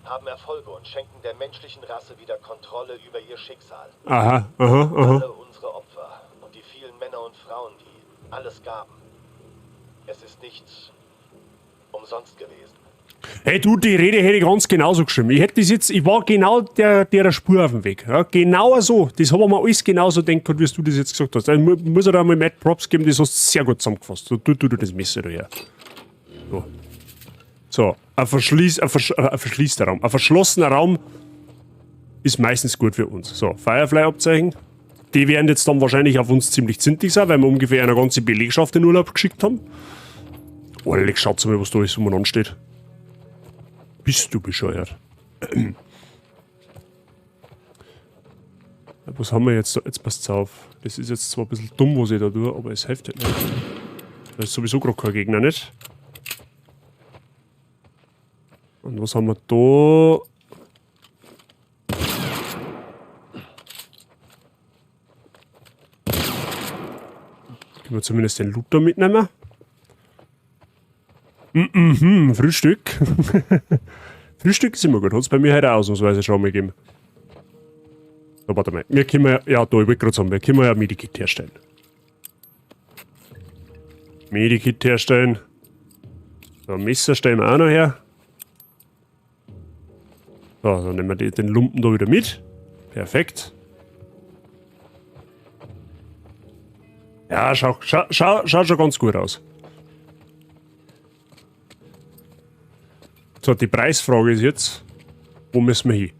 Haben Erfolge und schenken der menschlichen Rasse wieder Kontrolle über ihr Schicksal. Aha. Alle unsere Opfer und die vielen Männer und Frauen, die alles gaben. Es ist nicht umsonst gewesen. Hey du, die Rede hätte ich ganz genauso geschrieben. Ich hätte das jetzt, ich war genau der Spur auf dem Weg. Ja, genau so. Das habe ich mir alles genauso gedacht, wie du das jetzt gesagt hast. Ich muss dir da mal Mad Props geben, das hast du sehr gut zusammengefasst. So, tu das Messer daher. So, ein verschließter Raum. Ein verschlossener Raum ist meistens gut für uns. So, Firefly-Abzeichen. Die werden jetzt dann wahrscheinlich auf uns ziemlich zintig sein, weil wir ungefähr eine ganze Belegschaft in Urlaub geschickt haben. Alter, schaut mal, was da alles umeinander steht. Bist du bescheuert? Was haben wir jetzt da? Jetzt passt's auf. Das ist jetzt zwar ein bisschen dumm, was ich da tue, aber es hilft halt nicht. Da ist sowieso gerade kein Gegner, nicht? Und was haben wir da? Können wir zumindest den Loot da mitnehmen? Frühstück. Frühstück ist immer gut. Hat es bei mir heute ausnahmsweise schon mal gegeben. So, warte mal. Wir können ja, da, ich wollte gerade sagen, wir können ja ein Medikit herstellen. Medikit herstellen. So, ein Messer stellen wir auch noch her. So, dann nehmen wir den Lumpen da wieder mit. Perfekt. Ja, schaut schon ganz gut aus. So, die Preisfrage ist jetzt, wo müssen wir hin?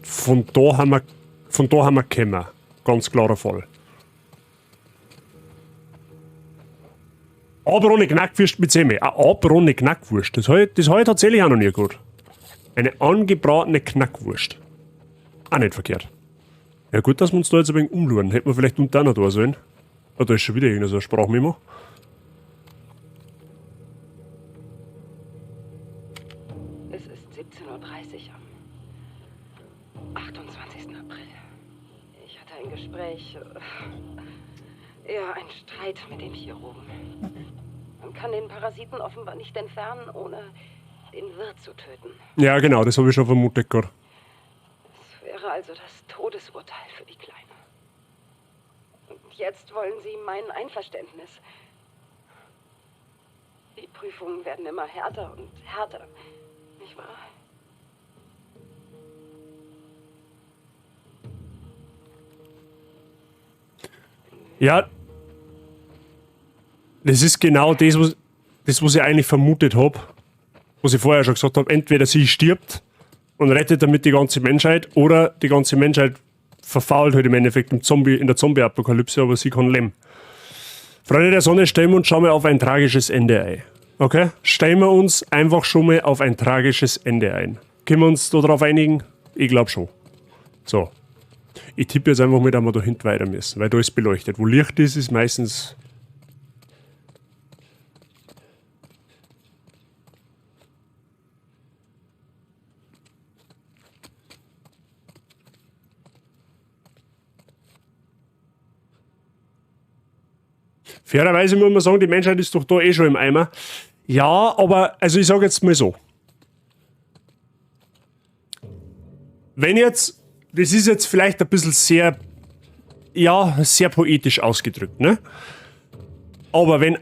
Von da haben wir gekommen. Ganz klarer Fall. Aber ohne Knackwurst mit Semmel. Aber ohne Knackwurst. Das habe ich tatsächlich auch noch nie gehört. Eine angebratene Knackwurst. Auch nicht verkehrt. Ja gut, dass wir uns da jetzt ein wenig umschauen. Hätten wir vielleicht unten auch noch da sollen. Ah, da ist schon wieder irgendein so ein Sprachmemo. Es ist 17:30 Uhr am 28. April. Ich hatte ein Gespräch, eher ein Streit mit dem Chirurgen. Man kann den Parasiten offenbar nicht entfernen, ohne den Wirt zu töten. Ja genau, das habe ich schon vermutet gerade. Es wäre also das Todesurteil für die Kleine. Und jetzt wollen sie mein Einverständnis. Die Prüfungen werden immer härter und härter, nicht wahr? Ja, das ist genau das, was ich eigentlich vermutet habe. Was ich vorher schon gesagt habe. Entweder sie stirbt und rettet damit die ganze Menschheit oder die ganze Menschheit verfault halt im Endeffekt in der Zombie-Apokalypse, aber sie kann leben. Freunde der Sonne, stellen wir uns schon mal auf ein tragisches Ende ein. Okay? Stellen wir uns einfach schon mal auf ein tragisches Ende ein. Können wir uns da drauf einigen? Ich glaube schon. So. Ich tippe jetzt einfach mal, dass wir da hinten weiter müssen, weil da ist beleuchtet. Wo Licht ist, ist meistens... Fairerweise muss man sagen, die Menschheit ist doch da eh schon im Eimer. Ja, aber, also ich sage jetzt mal so. Wenn jetzt, das ist jetzt vielleicht ein bisschen sehr, ja, sehr poetisch ausgedrückt, ne? Aber wenn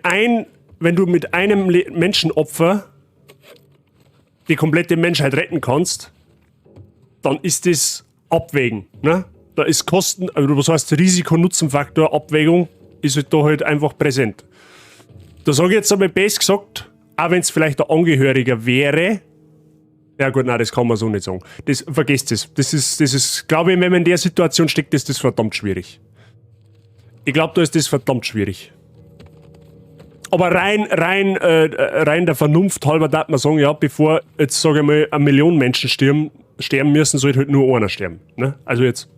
du mit einem Menschenopfer die komplette Menschheit retten kannst, dann ist das Abwägen, ne? Da ist Kosten, also was heißt Risiko-Nutzen-Faktor, Abwägung, ist halt da halt einfach präsent. Da sage ich jetzt einmal best gesagt, auch wenn es vielleicht ein Angehöriger wäre, ja gut, nein, das kann man so nicht sagen. Das, vergesst es. Das ist, glaube ich, wenn man in der Situation steckt, ist das verdammt schwierig. Ich glaube, da ist das verdammt schwierig. Aber rein der Vernunft halber darf man sagen, ja, bevor jetzt, sage ich mal, 1 Million Menschen sterben müssen, sollte halt nur einer sterben. Ne? Also jetzt,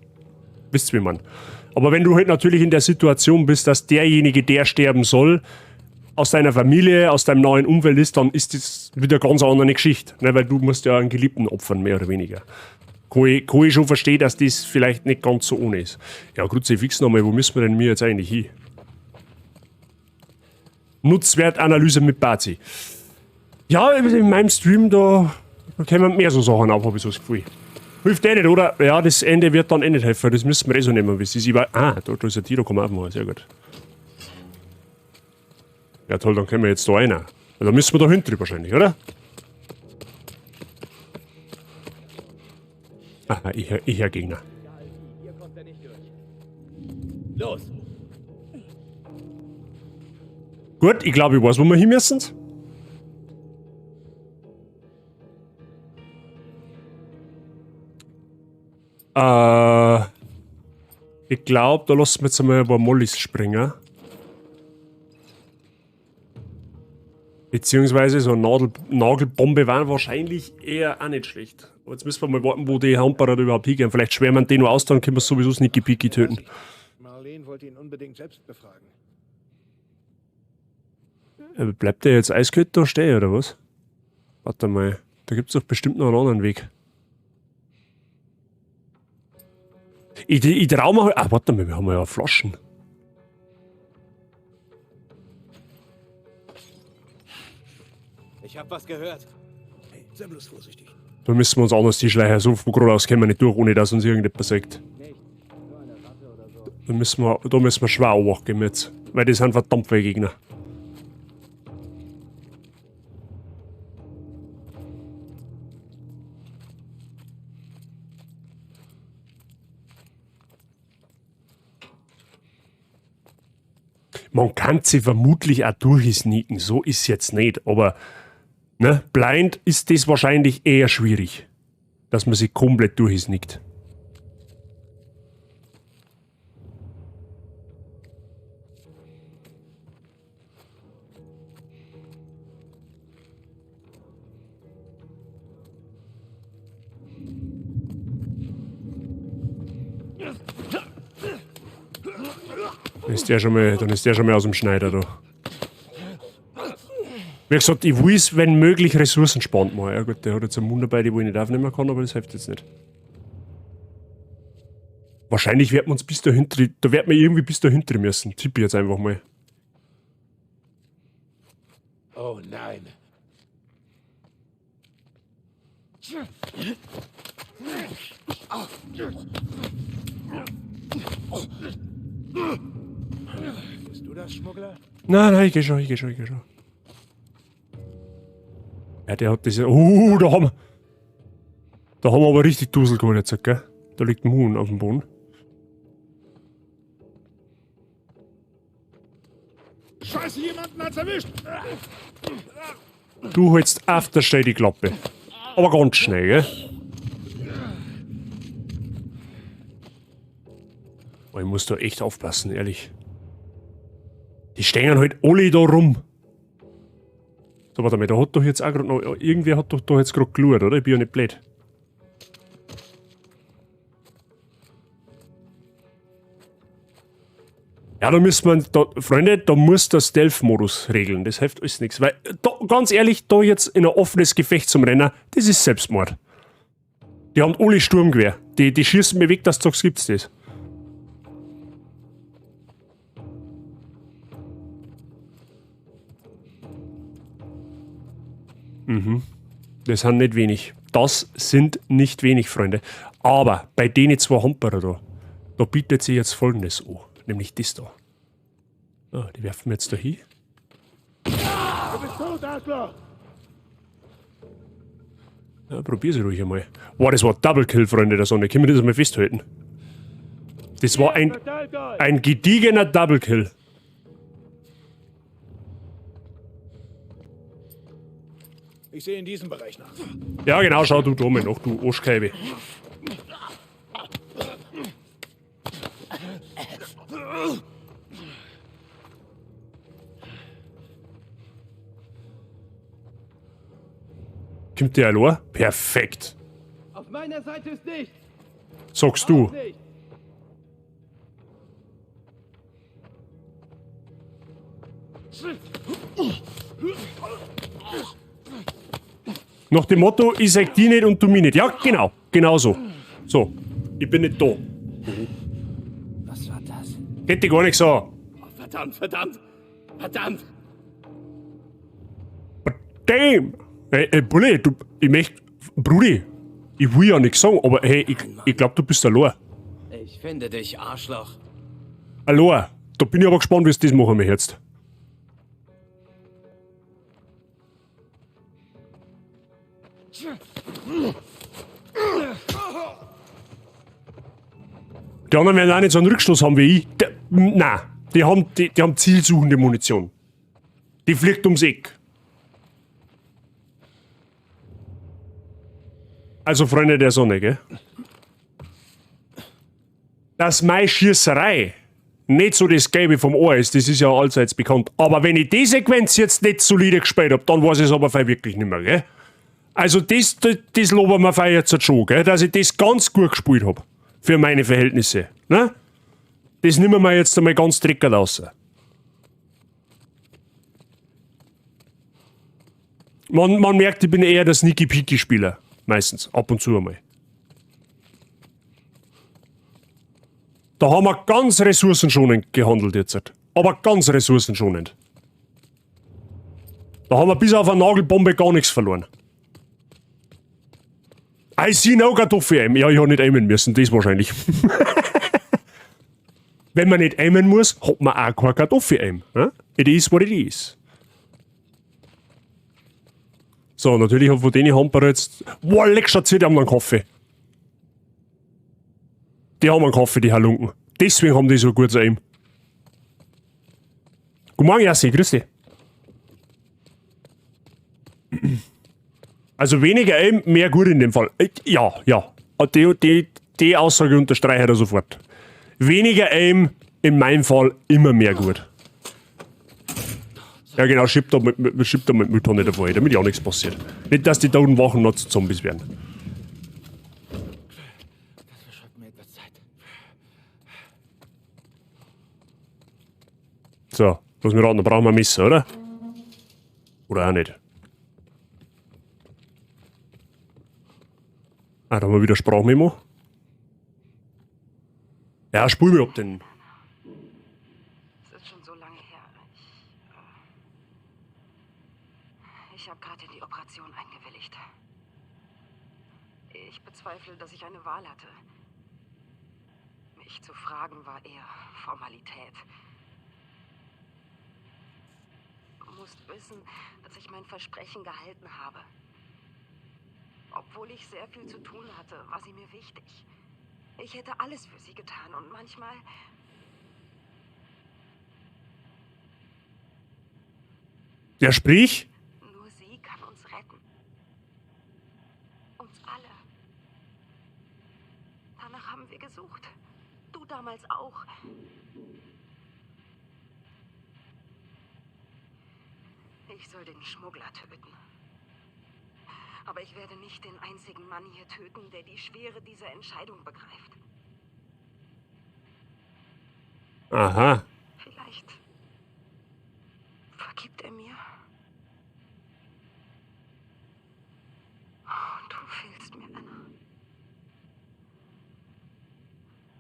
wisst ihr, wie man. Aber wenn du halt natürlich in der Situation bist, dass derjenige, der sterben soll, aus deiner Familie, aus deinem neuen Umfeld ist, dann ist das wieder eine ganz andere Geschichte. Ne? Weil du musst ja einen Geliebten opfern, mehr oder weniger. Kann ich schon verstehen, dass das vielleicht nicht ganz so ohne ist. Ja, Kruzifix nochmal, wo müssen wir denn jetzt eigentlich hin? Nutzwertanalyse mit Bazi. Ja, in meinem Stream, da kommen mehr so Sachen auf, habe ich so das Gefühl. Hilft eh nicht, oder? Ja, das Ende wird dann eh nicht helfen. Das müssen wir eh so nehmen, wie es ist. Da ist ein Tiro, komm auf mal. Sehr gut. Ja toll, dann können wir jetzt da rein. Da müssen wir da hinten drüber wahrscheinlich, oder? Aha, ich Herr Gegner. Los! Gut, ich glaube, ich weiß, wo wir hin müssen. Ich glaube, da lassen wir jetzt einmal ein paar Mollis springen. Beziehungsweise so eine Nagelbombe waren wahrscheinlich eher auch nicht schlecht. Aber jetzt müssen wir mal warten, wo die Hamperer überhaupt hingehen. Vielleicht schwärmen wir den noch aus, dann können wir sowieso Sneaky Peeky töten. Marlene wollte ihn unbedingt selbst befragen. Bleibt der jetzt eiskalt da stehen, oder was? Warte mal, da gibt es doch bestimmt noch einen anderen Weg. Ich trau mir halt... Ah, warte mal, wir haben ja Flaschen. Ich hab was gehört. Hey, sei bloß vorsichtig. Da müssen wir uns anders die Schleicher so von geradeaus kommen wir nicht durch, ohne dass uns irgendetwas sagt. Da müssen wir schwer anwachen jetzt. Weil das sind verdammt viele Gegner. Man kann sie vermutlich auch durchsneaken, so ist es jetzt nicht, aber ne, blind ist das wahrscheinlich eher schwierig, dass man sie komplett durchsneakt. Dann ist der schon mal aus dem Schneider da. Wie gesagt, ich will es, wenn möglich, ressourcenspannend machen. Ja gut, der hat jetzt einen Mund dabei, die wo ich nicht aufnehmen kann, aber das hilft jetzt nicht. Wahrscheinlich werden wir uns bis dahinter, da werden wir irgendwie bis dahinter müssen. Tippe jetzt einfach mal. Oh nein. Bist du das, Schmuggler? Nein, ich geh schon. Ja, der hat das ja. Da haben wir aber richtig Dusel geholt jetzt, gell? Da liegt ein Huhn auf dem Boden. Scheiße, jemanden hat's erwischt! Du holst Afterstay die Klappe. Aber ganz schnell, gell? Oh, ich muss da echt aufpassen, ehrlich. Die stehen halt alle da rum. So, warte mal, da hat doch jetzt auch gerade noch. Irgendwer hat doch da jetzt gerade geschaut, oder? Ich bin ja nicht blöd. Ja, da müssen wir, Freunde, da muss der Stealth-Modus regeln. Das hilft alles nichts. Weil, da, ganz ehrlich, da jetzt in ein offenes Gefecht zum Rennen, das ist Selbstmord. Die haben alle Sturmgewehr. Die schießen mir weg, dass du sagst, gibt's das. Das sind nicht wenig. Das sind nicht wenig, Freunde. Aber bei denen zwei Hamperer da bietet sich jetzt Folgendes an. Nämlich das da. Ah, die werfen wir jetzt da hin. Du bist tot, Arschloch! Ja, probier sie ruhig einmal. Wow, das war Double Kill, Freunde der Sonne. Können wir das mal festhalten? Das war ein gediegener Double Kill. Ich sehe in diesem Bereich nach. Ja, genau, schau du da mal noch, du Arschkeibe. Kommt der allein? Perfekt. Auf meiner Seite ist nichts! Sagst du. Nicht. Nach dem Motto, ich sag die nicht und du mich nicht. Ja, genau. Genau so. So. Ich bin nicht da. Was war das? Hätte ich gar nicht so. Oh, verdammt! Damn! Hey, Bulli, ich möchte. Brudi, ich will ja nichts sagen, aber hey, ich glaube, du bist allein. Ich finde dich, Arschloch. Allein. Da bin ich aber gespannt, wie du das machen wir jetzt. Die anderen werden auch nicht so einen Rückstoß haben wie ich. Nein, die haben zielsuchende Munition. Die fliegt ums Eck. Also, Freunde der Sonne, gell? Dass meine Schießerei nicht so das Gelbe vom Ohr ist, das ist ja allseits bekannt. Aber wenn ich die Sequenz jetzt nicht solide gespielt habe, dann weiß ich es aber wirklich nicht mehr, gell? Also, das loben wir jetzt schon, gell? Dass ich das ganz gut gespielt habe. Für meine Verhältnisse. Ne? Das nehmen wir jetzt einmal ganz dreckig raus. Man merkt, ich bin eher der Sneaky-Peaky-Spieler. Meistens. Ab und zu einmal. Da haben wir ganz ressourcenschonend gehandelt jetzt. Aber ganz ressourcenschonend. Da haben wir bis auf eine Nagelbombe gar nichts verloren. I see no Kartoffel. Ja, ich habe nicht aimen müssen, das wahrscheinlich. Wenn man nicht aimen muss, hat man auch keine Kartoffel aim. It is what it is. So, natürlich haben von denen Hamper jetzt. Wow, leck, Schatz, die haben einen Kaffee. Die haben einen Kaffee, die Halunken. Deswegen haben die so gut Aim. Guten Morgen, Jassi, grüß dich. Also weniger Aim, mehr gut in dem Fall. Ja. Die Aussage unterstreiche ich sofort. Weniger Aim, in meinem Fall immer mehr gut. Ja genau, schiebt da mit Mülltonne davor, damit ja auch nichts passiert. Nicht, dass die da unten wachen noch zu Zombies werden. Das verschafft mir etwas Zeit. So, lass mich raten, dann brauchen wir ein Messer, oder? Oder auch nicht. Ah, da haben wir wieder Sprachmemo. Ja, spul mir ab den. Es ist schon so lange her. Ich habe gerade in die Operation eingewilligt. Ich bezweifle, dass ich eine Wahl hatte. Mich zu fragen war eher Formalität. Du musst wissen, dass ich mein Versprechen gehalten habe. Obwohl ich sehr viel zu tun hatte, war sie mir wichtig. Ich hätte alles für sie getan und manchmal... Ja, sprich. Nur sie kann uns retten. Uns alle. Danach haben wir gesucht. Du damals auch. Ich soll den Schmuggler töten. Aber ich werde nicht den einzigen Mann hier töten, der die Schwere dieser Entscheidung begreift. Aha. Vielleicht vergibt er mir. Oh, du fehlst mir, Anna.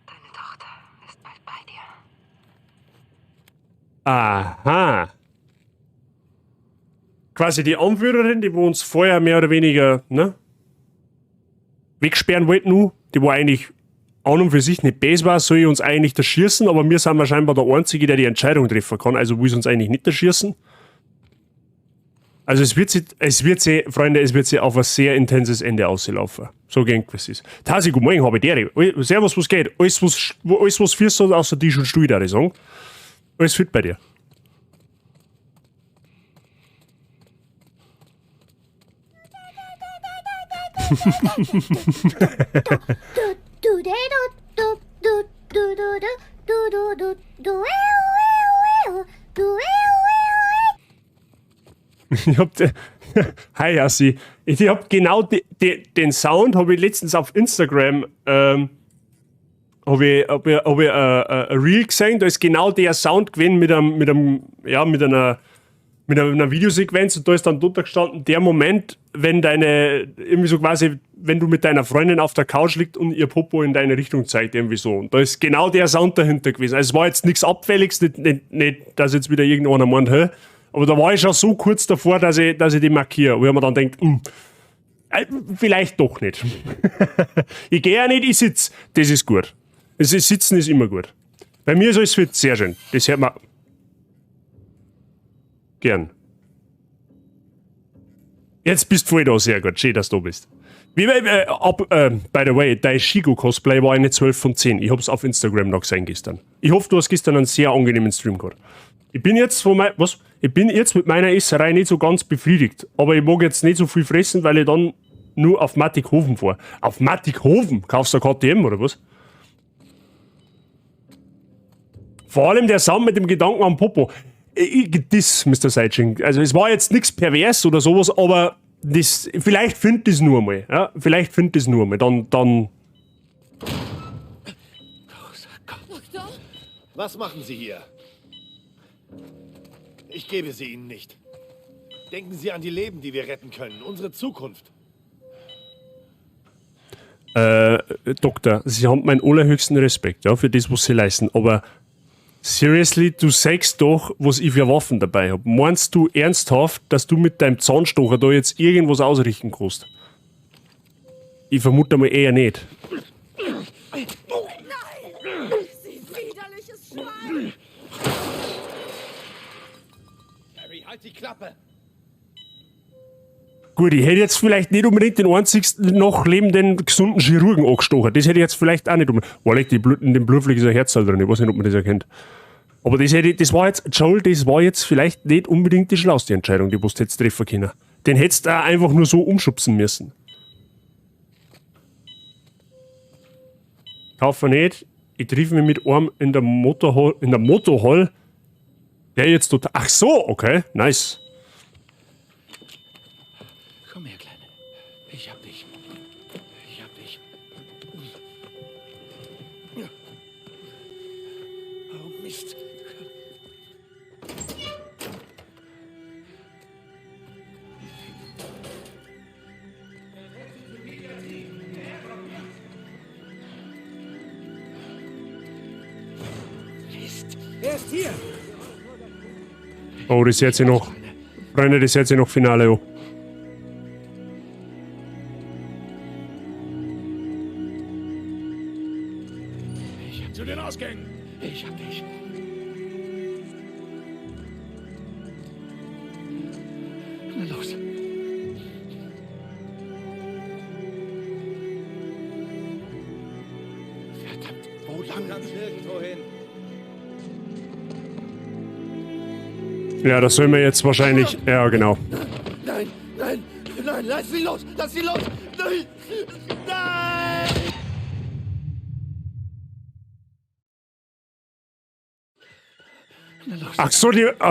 Deine Tochter ist bald bei dir. Aha. Quasi die Anführerin, die wo uns vorher mehr oder weniger, ne? Wegsperren wollten, die wo eigentlich an und für sich nicht böse war, soll ich uns eigentlich da schießen, aber wir sind scheinbar der Einzige, der die Entscheidung treffen kann, also will es uns eigentlich nicht da schießen. Also es wird sie, Freunde, es wird sie auf ein sehr intenses Ende auslaufen. So gern was ist. Tasi, guten Morgen, habe ich dir. Servus, was geht? Alles was führst du außer Tisch und Stuhl, da ich sagen. Alles fit bei dir. Ich hab Hi Yassi. Ich hab genau den Sound habe ich letztens auf Instagram habe ich ein Reel gesehen, da ist genau der Sound gewesen mit einer Videosequenz und da ist dann drunter gestanden, der Moment, wenn irgendwie so quasi, wenn du mit deiner Freundin auf der Couch liegst und ihr Popo in deine Richtung zeigt, irgendwie so. Und da ist genau der Sound dahinter gewesen. Also es war jetzt nichts Abfälliges, nicht, dass jetzt wieder irgendeiner meint, hä? Aber da war ich schon so kurz davor, dass ich die markiere. Wo ich mir dann denke, vielleicht doch nicht. Ich gehe ja nicht, ich sitze. Das ist gut. Sitzen ist immer gut. Bei mir ist alles fit, sehr schön. Das hört man gern. Jetzt bist du voll da, sehr gut. Schön, dass du da bist. By the way, dein Shigo-Cosplay war eine 12 von 10. Ich hab's auf Instagram noch gesehen gestern. Ich hoffe, du hast gestern einen sehr angenehmen Stream gehabt. Ich bin jetzt mit meiner Esserei nicht so ganz befriedigt. Aber ich mag jetzt nicht so viel fressen, weil ich dann nur auf Mattighofen fahre. Auf Mattighofen? Kaufst du KTM oder was? Vor allem der Sound mit dem Gedanken am Popo. Das, Mr. Seitsching. Also es war jetzt nichts pervers oder sowas, aber das, vielleicht findet das nur mal. Ja? Vielleicht findet das nur mal. Dann. Was machen Sie hier? Ich gebe sie Ihnen nicht. Denken Sie an die Leben, die wir retten können. Unsere Zukunft. Doktor, Sie haben meinen allerhöchsten Respekt, ja, für das, was Sie leisten, aber seriously, du sagst doch, was ich für Waffen dabei habe. Meinst du ernsthaft, dass du mit deinem Zahnstocher da jetzt irgendwas ausrichten kannst? Ich vermute mal eher nicht. Nein! Sie widerliches Schwein! Harry, halt die Klappe! Gut, ich hätte jetzt vielleicht nicht unbedingt den einzigsten noch lebenden, gesunden Chirurgen angestochen. Das hätte ich jetzt vielleicht auch nicht unbedingt. Weil in dem Blutfleck ist ein Herzteil drin. Ich weiß nicht, ob man das erkennt. Aber das war jetzt vielleicht nicht unbedingt die schlauste Entscheidung, die du jetzt treffen können. Den hättest du auch einfach nur so umschubsen müssen. Kaufe nicht. Ich triff mich mit einem in der Motorhall. Der jetzt total. Ach so, okay, nice. Komm her, Kleine. Ich hab dich. Ich hab dich. Oh, Mist. Er ist hier! Oh, das hört sich noch. Freunde, das hört sich noch Finale an. Zu den Ausgängen! Ich hab dich. Na los. Verdammt, wo lang? Du kannst nirgendwo hin. Ja, das sollen wir jetzt wahrscheinlich. Ja, genau. Nein, nein, nein, lass sie los! Lass sie los! Nein! Nein! Na los. Ach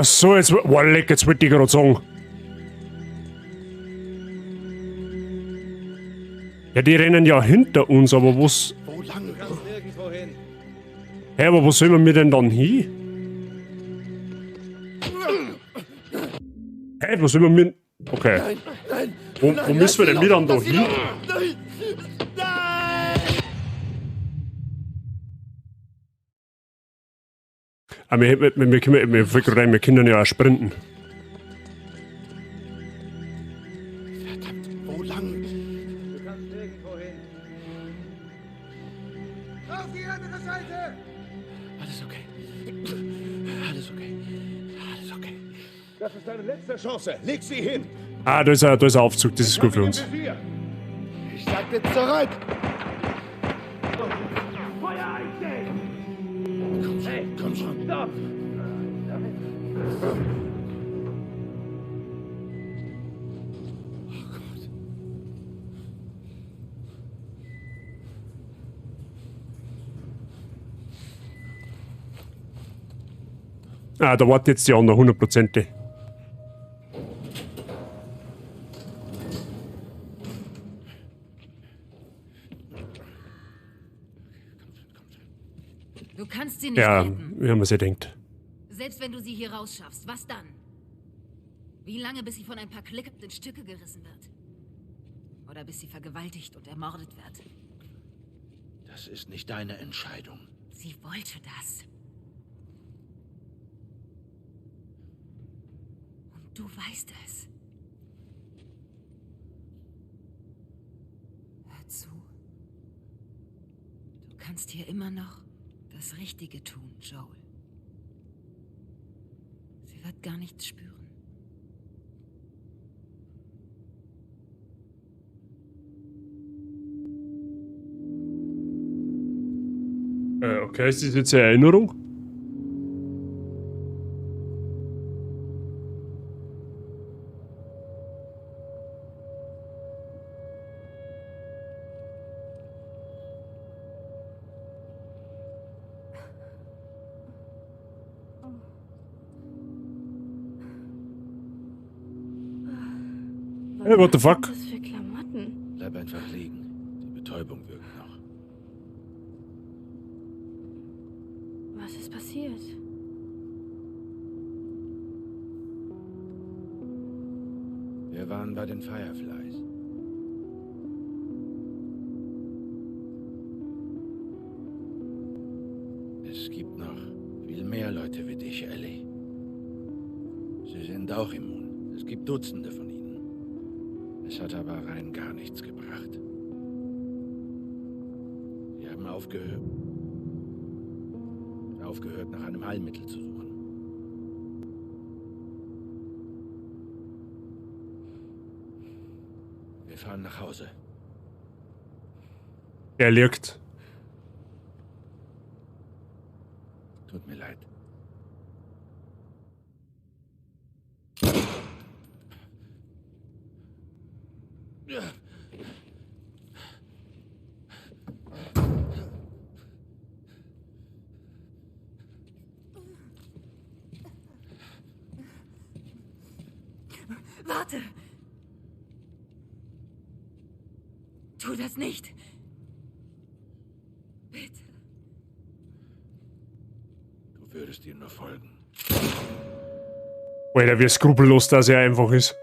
so, jetzt. Boah, leck, jetzt wollte ich gerade sagen. Ja, die rennen ja hinter uns, aber was. Wo lang? Du kannst nirgendwo hin. Hä, aber wo sollen wir denn dann hin? Hä, wo sollen wir mit. Okay. Nein, nein! Wo nein, müssen wir denn mit dann da lass sie hin? los. Nein! Nein! Aber wir können ja auch sprinten. Verdammt, wo lang? Du kannst nirgendwo hin. Auf die andere Seite! Alles okay. Alles okay. Alles okay. Das ist deine letzte Chance. Leg sie hin. Ah, da ist ein Aufzug, das ist gut für uns. Visier. Ich sagte zurück! Komm schon. Stopp! Oh Gott. Ah, da wartet jetzt die anderen 100%. Du kannst sie nicht Ja, retten. wie haben wir sie gedacht. Selbst wenn du sie hier rausschaffst, was dann? Wie lange, bis sie von ein paar Klickern in Stücke gerissen wird? Oder bis sie vergewaltigt und ermordet wird? Das ist nicht deine Entscheidung. Sie wollte das. Und du weißt es. Hör zu. Du kannst hier immer noch das Richtige tun, Joel. Sie wird gar nichts spüren. Okay, ist das jetzt eine Erinnerung? Hey, what the fuck? Was für Klamotten? Bleib einfach liegen. Die Betäubung wirkt noch. Was ist passiert? Wir waren bei den Fireflies. Es gibt noch viel mehr Leute wie dich, Ellie. Sie sind auch immun. Es gibt Dutzende von ihnen. Es hat aber rein gar nichts gebracht. Sie haben aufgehört, nach einem Heilmittel zu suchen. Wir fahren nach Hause. Er liegt. Tut mir leid. Warte! Tu das nicht! Bitte. Du würdest ihr nur folgen. Alter, wie skrupellos das er einfach ist.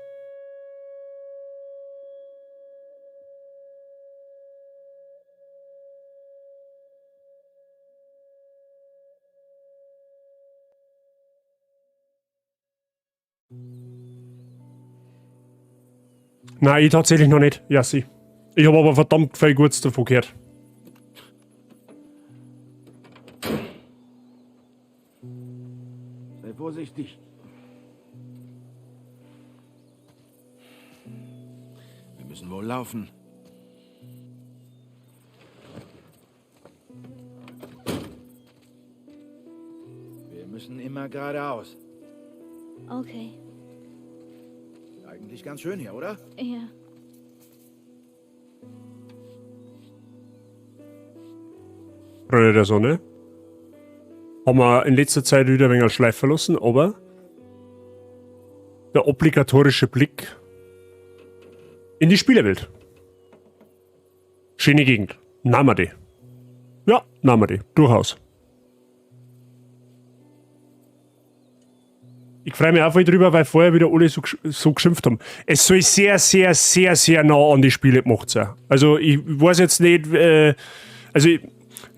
Nein, ich tatsächlich noch nicht. Ja, sie. Ich habe aber verdammt viel Gutes davon gehört. Sei vorsichtig. Wir müssen wohl laufen. Wir müssen immer geradeaus. Okay. Eigentlich ganz schön hier, oder? Ja. Freunde der Sonne. Haben wir in letzter Zeit wieder ein wenig schleifen lassen, aber der obligatorische Blick in die Spielewelt. Schöne Gegend. Nehmen wir die. Ja, nehmen wir die. Durchaus. Ich freue mich auch voll drüber, weil vorher wieder alle so geschimpft haben. Es soll sehr, sehr, sehr, sehr nah an die Spiele gemacht sein. Also ich weiß jetzt nicht, es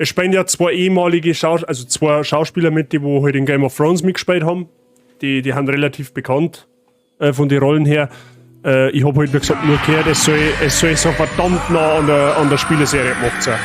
spielen ja zwei Schauspieler mit, die wo halt in Game of Thrones mitgespielt haben. Die haben relativ bekannt von den Rollen her. Ich habe halt, wie gesagt, nur gehört, es soll so verdammt nah an der Spieleserie gemacht sein.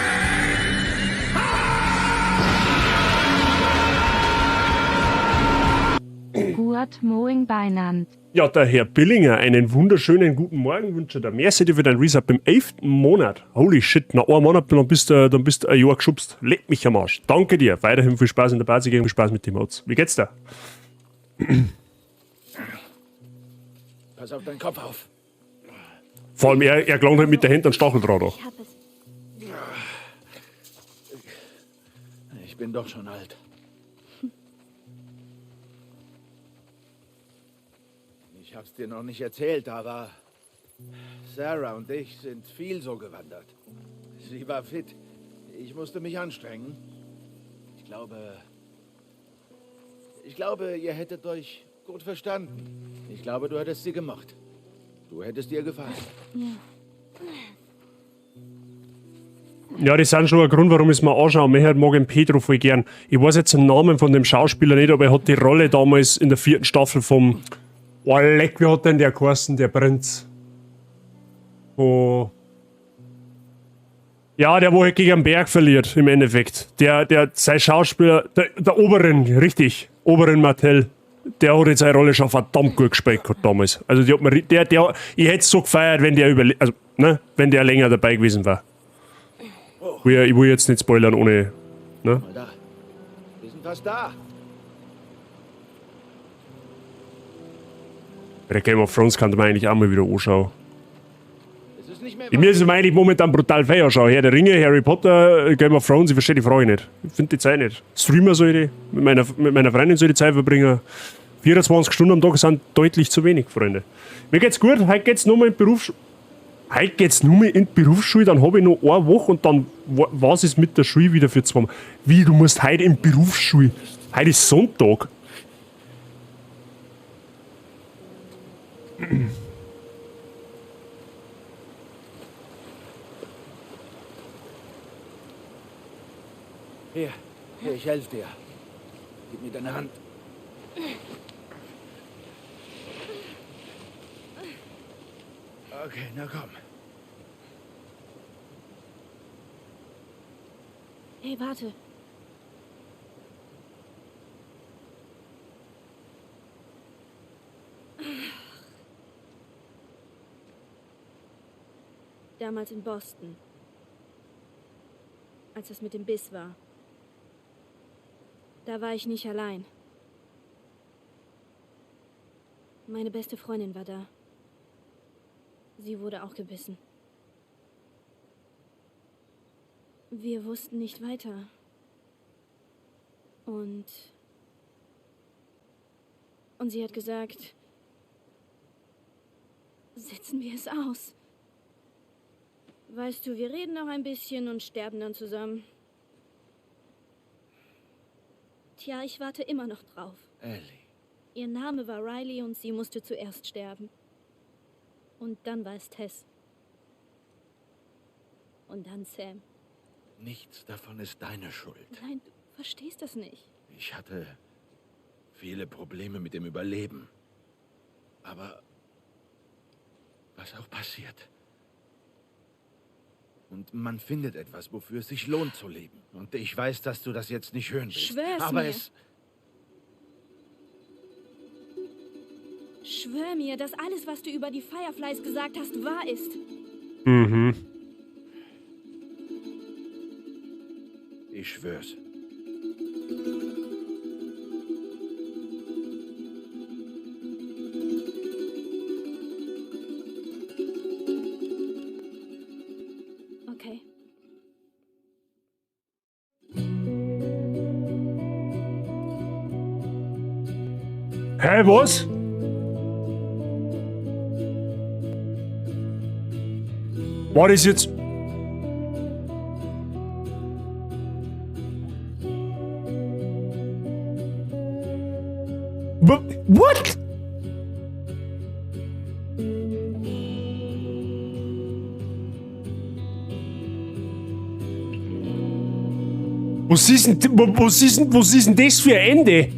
Gurt Moing Beinand. Ja, der Herr Billinger, einen wunderschönen guten Morgen wünsche der Merci dir für dein Resub im 11. Monat. Holy shit, nach einem Monat, dann bist du ein Jahr geschubst. Leck mich am Arsch. Danke dir. Weiterhin viel Spaß in der Basis, viel Spaß mit den Mods. Wie geht's dir? Pass auf deinen Kopf auf. Vor allem, er gelangt halt mit der Hand an Stacheldraht an. Ich hab es. Ich bin doch schon alt. Ich hab's dir noch nicht erzählt, aber Sarah und ich sind viel so gewandert. Sie war fit. Ich musste mich anstrengen. Ich glaube, ihr hättet euch gut verstanden. Ich glaube, du hättest sie gemocht. Du hättest ihr gefallen. Ja, das ist schon ein Grund, warum ich es mir anschaue. Ich mag den Pedro voll gern. Ich weiß jetzt den Namen von dem Schauspieler nicht, aber er hat die Rolle damals in der 4. Staffel vom... Oh, leck, wie hat denn der geheißen, der Prinz? Oh. Ja, der, wo halt gegen den Berg verliert, im Endeffekt. Sein Schauspieler, der Oberin, richtig, Oberin Martell, der hat jetzt seine Rolle schon verdammt gut gespielt gehabt damals. Also die hat mir, ich hätte es so gefeiert, wenn der wenn der länger dabei gewesen war. Ich will jetzt nicht spoilern, ohne, ne? Mal da. Wir sind fast da. Der Game of Thrones kann man eigentlich auch mal wieder anschauen. Es ist nicht mehr Mir ist es eigentlich momentan brutal feier anschauen. Herr der Ringe, Harry Potter, Game of Thrones, ich verstehe die Frage nicht. Ich finde die Zeit nicht. Streamer soll ich, mit meiner Freundin soll ich die Zeit verbringen. 24 Stunden am Tag sind deutlich zu wenig, Freunde. Mir geht's gut, heute geht's nur mal in die Berufsschule, dann habe ich noch eine Woche und dann was ist mit der Schule wieder für 2 Monate. Wie, du musst heute in die Berufsschule? Heute ist Sonntag. Hier, ich helfe dir. Gib mir deine Hand. Okay, na komm. Hey, warte. Damals in Boston. Als das mit dem Biss war. Da war ich nicht allein. Meine beste Freundin war da. Sie wurde auch gebissen. Wir wussten nicht weiter. Und sie hat gesagt, setzen wir es aus. Weißt du, wir reden noch ein bisschen und sterben dann zusammen. Tja, ich warte immer noch drauf. Ellie. Ihr Name war Riley und sie musste zuerst sterben. Und dann war es Tess. Und dann Sam. Nichts davon ist deine Schuld. Nein, du verstehst das nicht. Ich hatte viele Probleme mit dem Überleben. Aber Was auch passiert. Und man findet etwas, wofür es sich lohnt zu leben. Und ich weiß, dass du das jetzt nicht hören willst. Schwör's aber mir. es... Schwör mir, dass alles, was du über die Fireflies gesagt hast, wahr ist. Mhm. Ich schwör's. Okay. Hä, was? War das jetzt... What? Was ist denn das für ein Ende?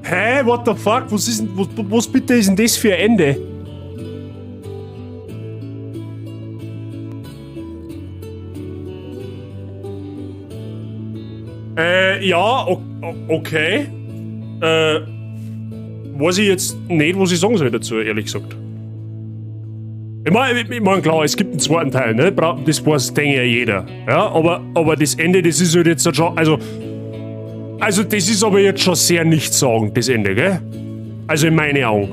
Hä? What the fuck? Was bitte ist denn das für ein Ende? Ja, okay. Weiß ich jetzt nicht, was ich sagen soll dazu, ehrlich gesagt. Ich mein, klar, es gibt einen zweiten Teil, ne? Das weiß, denke ich, ja jeder. Ja, aber das Ende, das ist halt jetzt schon, also das ist aber jetzt schon sehr nichtssagend, das Ende, gell? Also in meinen Augen.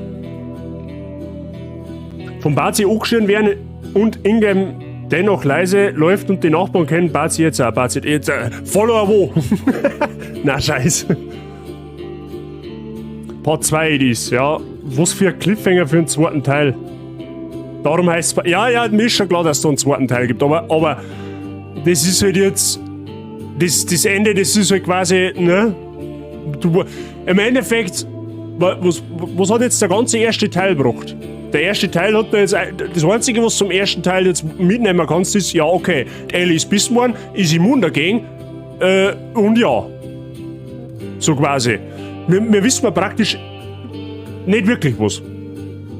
Vom Bazi angeschrien werden und Ingame dennoch leise läuft und die Nachbarn kennen Bazi jetzt auch. Bazi jetzt Follower wo? Na, scheiße. Part 2 ist, ja. Was für ein Cliffhanger für einen zweiten Teil. Darum heißt es, ja, mir ist schon klar, dass es da einen zweiten Teil gibt, aber das ist halt jetzt, das Ende, das ist halt quasi, ne? Im Endeffekt, was hat jetzt der ganze erste Teil gebracht? Der erste Teil hat da jetzt, das Einzige, was zum ersten Teil jetzt mitnehmen kannst, ist, ja, okay, Ellie ist bissen worden, ist immun dagegen, und ja. So quasi. Wir wissen praktisch nicht wirklich was.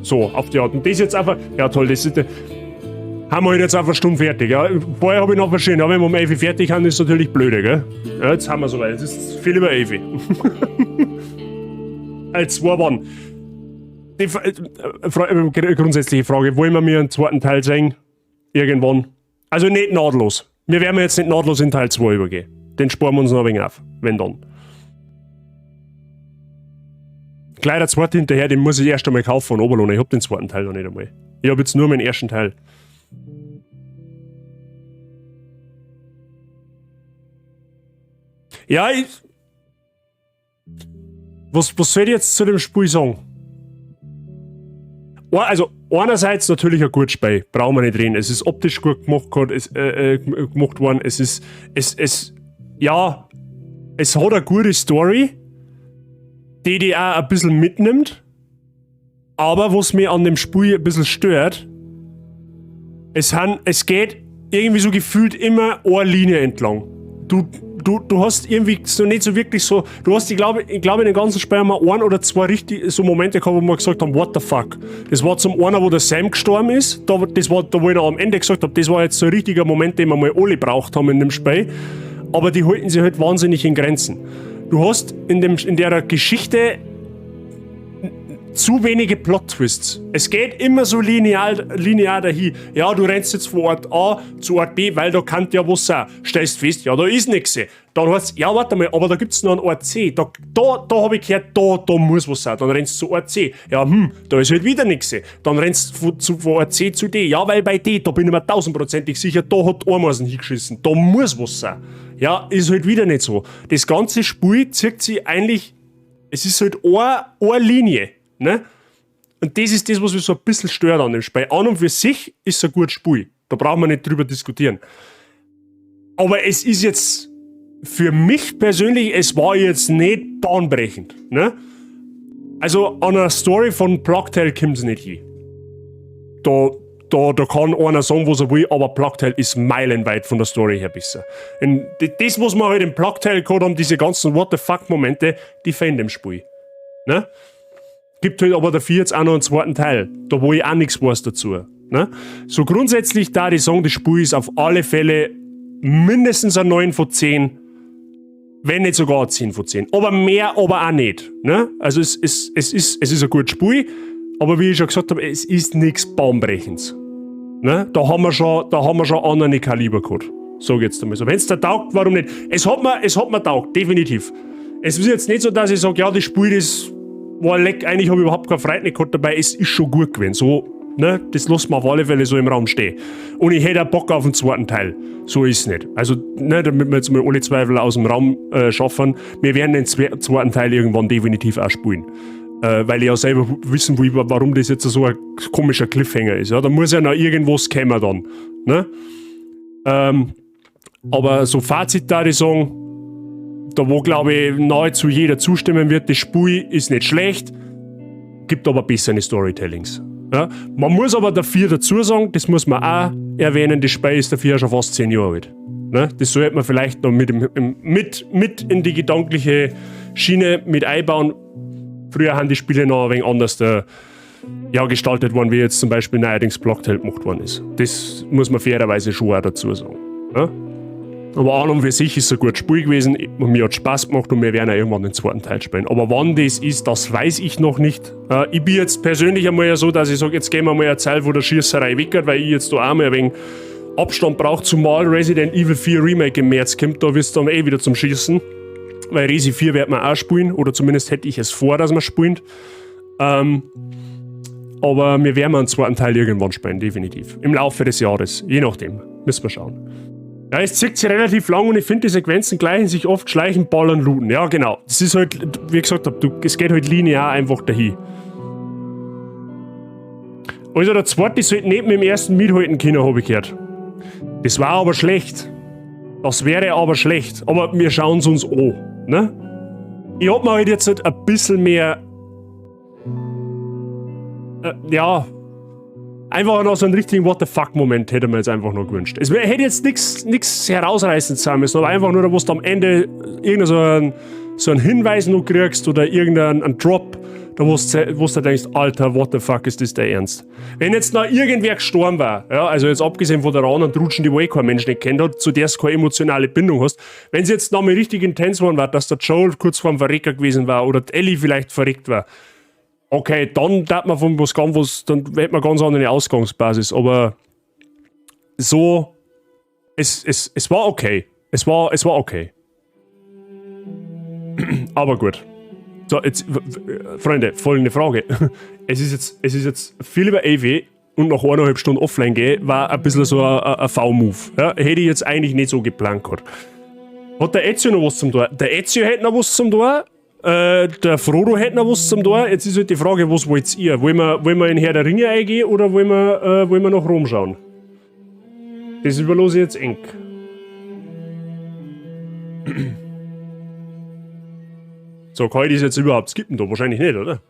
So, auf die Art. Und das jetzt einfach, ja toll, das ist, haben wir halt jetzt einfach eine Stunde fertig. Ja. Vorher habe ich noch verstanden, aber wenn wir um 11 fertig haben, ist es natürlich blöde, gell? Ja, jetzt haben wir soweit. Jetzt ist viel über 11. Als 2 waren. Die grundsätzliche Frage, wollen wir mir einen zweiten Teil sehen? Irgendwann. Also nicht nahtlos. Wir werden jetzt nicht nahtlos in Teil 2 übergehen. Den sparen wir uns noch ein wenig auf. Wenn dann. Gleich der zweite hinterher, den muss ich erst einmal kaufen von Oberlohne. Ich hab den zweiten Teil noch nicht einmal. Ich hab jetzt nur meinen ersten Teil. Ja, was soll ich jetzt zu dem Spiel sagen? Also, einerseits natürlich ein gutes Spiel. Brauchen wir nicht reden. Es ist optisch gut gemacht worden. Es hat eine gute Story, die auch ein bisschen mitnimmt. Aber was mich an dem Spiel ein bisschen stört, es geht irgendwie so gefühlt immer eine Linie entlang. Du hast irgendwie so nicht so wirklich so, du hast, ich glaube in den ganzen Spielen mal 1 oder 2 richtig so Momente gehabt, wo wir gesagt haben, what the fuck. Das war zum einen, wo der Sam gestorben ist, das war da, wo ich noch am Ende gesagt habe, das war jetzt so ein richtiger Moment, den wir mal alle braucht haben in dem Spiel. Aber die halten sich halt wahnsinnig in Grenzen. Du hast in der Geschichte zu wenige Plot-Twists. Es geht immer so linear dahin. Ja, du rennst jetzt von Ort A zu Ort B, weil da kann ja was sein. Stellst fest, ja, da ist nichts. Dann heißt ja, warte mal, aber da gibt's noch einen Ort C. Da habe ich gehört, da muss was sein. Dann rennst du zu Ort C. Ja, da ist halt wieder nichts. Dann rennst du von Ort C zu D. Ja, weil bei D, da bin ich mir 1000%ig sicher, da hat Ameisen hingeschissen. Da muss was sein. Ja, ist halt wieder nicht so. Das ganze Spiel zieht sich eigentlich, es ist halt eine Linie. Ne? Und das ist das, was mich so ein bisschen stört an dem Spiel. An und für sich ist es ein gutes Spiel. Da brauchen wir nicht drüber diskutieren. Aber es ist jetzt, für mich persönlich, es war jetzt nicht bahnbrechend. Ne? Also an einer Story von Plague Tale kommt es nicht hin. Da da kann einer sagen, was er will, aber Plugtail ist meilenweit von der Story her besser. Und das, was wir halt im Plugtail gehabt haben, diese ganzen What-the-fuck-Momente, die fehlen dem Spiel. Ne? Gibt halt aber dafür jetzt auch noch einen zweiten Teil, da wo ich auch nichts weiß dazu. Ne? So grundsätzlich da ich sagen, das Spiel ist auf alle Fälle mindestens ein 9 von 10, wenn nicht sogar ein 10 von 10. Aber mehr, aber auch nicht. Ne? Also es ist ein gutes Spiel, aber wie ich schon gesagt habe, es ist nichts Baumbrechendes. Ne? Da haben wir schon andere Kaliber gehabt. Sag ich jetzt einmal so. Wenn es dir taugt, warum nicht? Es hat mir taugt, definitiv. Es ist jetzt nicht so, dass ich sage, ja, das Spiel, das war leck, eigentlich habe ich überhaupt keine Freude nicht gehabt dabei, es ist schon gut gewesen. So, ne? Das lässt man auf alle Fälle so im Raum stehen. Und ich hätte auch Bock auf den zweiten Teil. So ist es nicht. Also, ne, damit wir jetzt mal alle Zweifel aus dem Raum schaffen, wir werden den zweiten Teil irgendwann definitiv auch spielen. Weil ich ja selber wissen will, warum das jetzt so ein komischer Cliffhanger ist. Ja? Da muss ja noch irgendwas kommen dann. Ne? Aber so Fazit da ich sagen, da wo glaube ich nahezu jeder zustimmen wird, das Spiel ist nicht schlecht, gibt aber bessere Storytellings. Ja? Man muss aber dafür dazu sagen, das muss man auch erwähnen, das Spiel ist dafür schon fast 10 Jahre alt. Ne? Das sollte man vielleicht noch mit in die gedankliche Schiene mit einbauen. Früher haben die Spiele noch ein wenig anders gestaltet worden, wie jetzt zum Beispiel neuerdings Plugtail gemacht worden ist. Das muss man fairerweise schon auch dazu sagen. Ja? Aber an und für sich ist es ein gutes Spiel gewesen und mir hat Spaß gemacht und wir werden auch irgendwann den zweiten Teil spielen. Aber wann das ist, das weiß ich noch nicht. Ich bin jetzt persönlich einmal ja so, dass ich sage, jetzt gehen wir mal eine Zeit, wo der Schießerei weggert, weil ich jetzt da auch mal ein wenig Abstand brauche, zumal Resident Evil 4 Remake im März kommt, da wirst du dann wieder zum Schießen. Weil Resi 4 wird man auch spielen, oder zumindest hätte ich es vor, dass man spielt. Aber wir werden einen zweiten Teil irgendwann spielen, definitiv. Im Laufe des Jahres, je nachdem. Müssen wir schauen. Ja, es zieht sich relativ lang und ich finde, die Sequenzen gleichen sich oft schleichen, ballern, looten. Ja, genau. Das ist halt, wie ich gesagt habe, es geht halt linear einfach dahin. Also der zweite sollte neben dem ersten mithalten können, habe ich gehört. Das war aber schlecht. Das wäre aber schlecht. Aber wir schauen es uns an. Ne? Ich hab mir halt jetzt halt ein bisschen mehr. Einfach noch so einen richtigen What-the-fuck-Moment hätte man jetzt einfach noch gewünscht. Es hätte jetzt nichts herausreißend sein müssen, aber einfach nur, dass du am Ende irgendeinen so einen Hinweis noch kriegst oder irgendeinen Drop, da wo du denkst, Alter, what the fuck, ist das der Ernst? Wenn jetzt noch irgendwer gestorben war, ja, also jetzt abgesehen von der anderen Trutschen, die wohl kein Mensch nicht kennt hat, zu der du keine emotionale Bindung hast, wenn es jetzt noch mal richtig intens worden war, dass der Joel kurz vorm Verrecker gewesen war oder die Ellie vielleicht verreckt war, okay, dann darf man von dann hätte man ganz andere Ausgangsbasis, aber so, es war okay. Es war okay. Aber gut. So, jetzt, Freunde, folgende Frage. Es ist jetzt viel über AW und nach 1,5 Stunden offline gehen, war ein bisschen so ein V-Move. Ja, hätte ich jetzt eigentlich nicht so geplant gehabt. Hat der Ezio noch was zum Tor? Der Ezio hätte noch was zum Tor. Der Frodo hätte noch was zum Tor. Jetzt ist halt die Frage, was wollt ihr? Wollen wir in Herr der Ringe eingehen oder wollen wir nach Rom schauen? Das überlose ich jetzt eng. So, kann ich das jetzt überhaupt skippen da? Wahrscheinlich nicht, oder?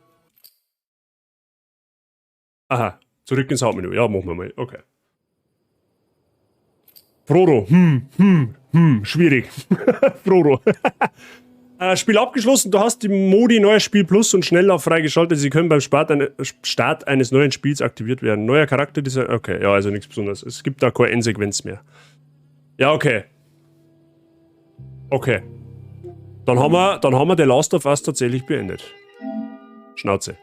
Aha, zurück ins Hauptmenü. Ja, machen wir mal. Okay. Frodo. Schwierig. Frodo. Spiel abgeschlossen. Du hast die Modi Neues Spiel Plus und Schnelllauf freigeschaltet. Sie können beim Start eines neuen Spiels aktiviert werden. Neuer Charakterdesign. Okay, ja, also nichts Besonderes. Es gibt da keine Endsequenz mehr. Ja, okay. Okay. Dann haben wir The Last of Us tatsächlich beendet. Schnauze.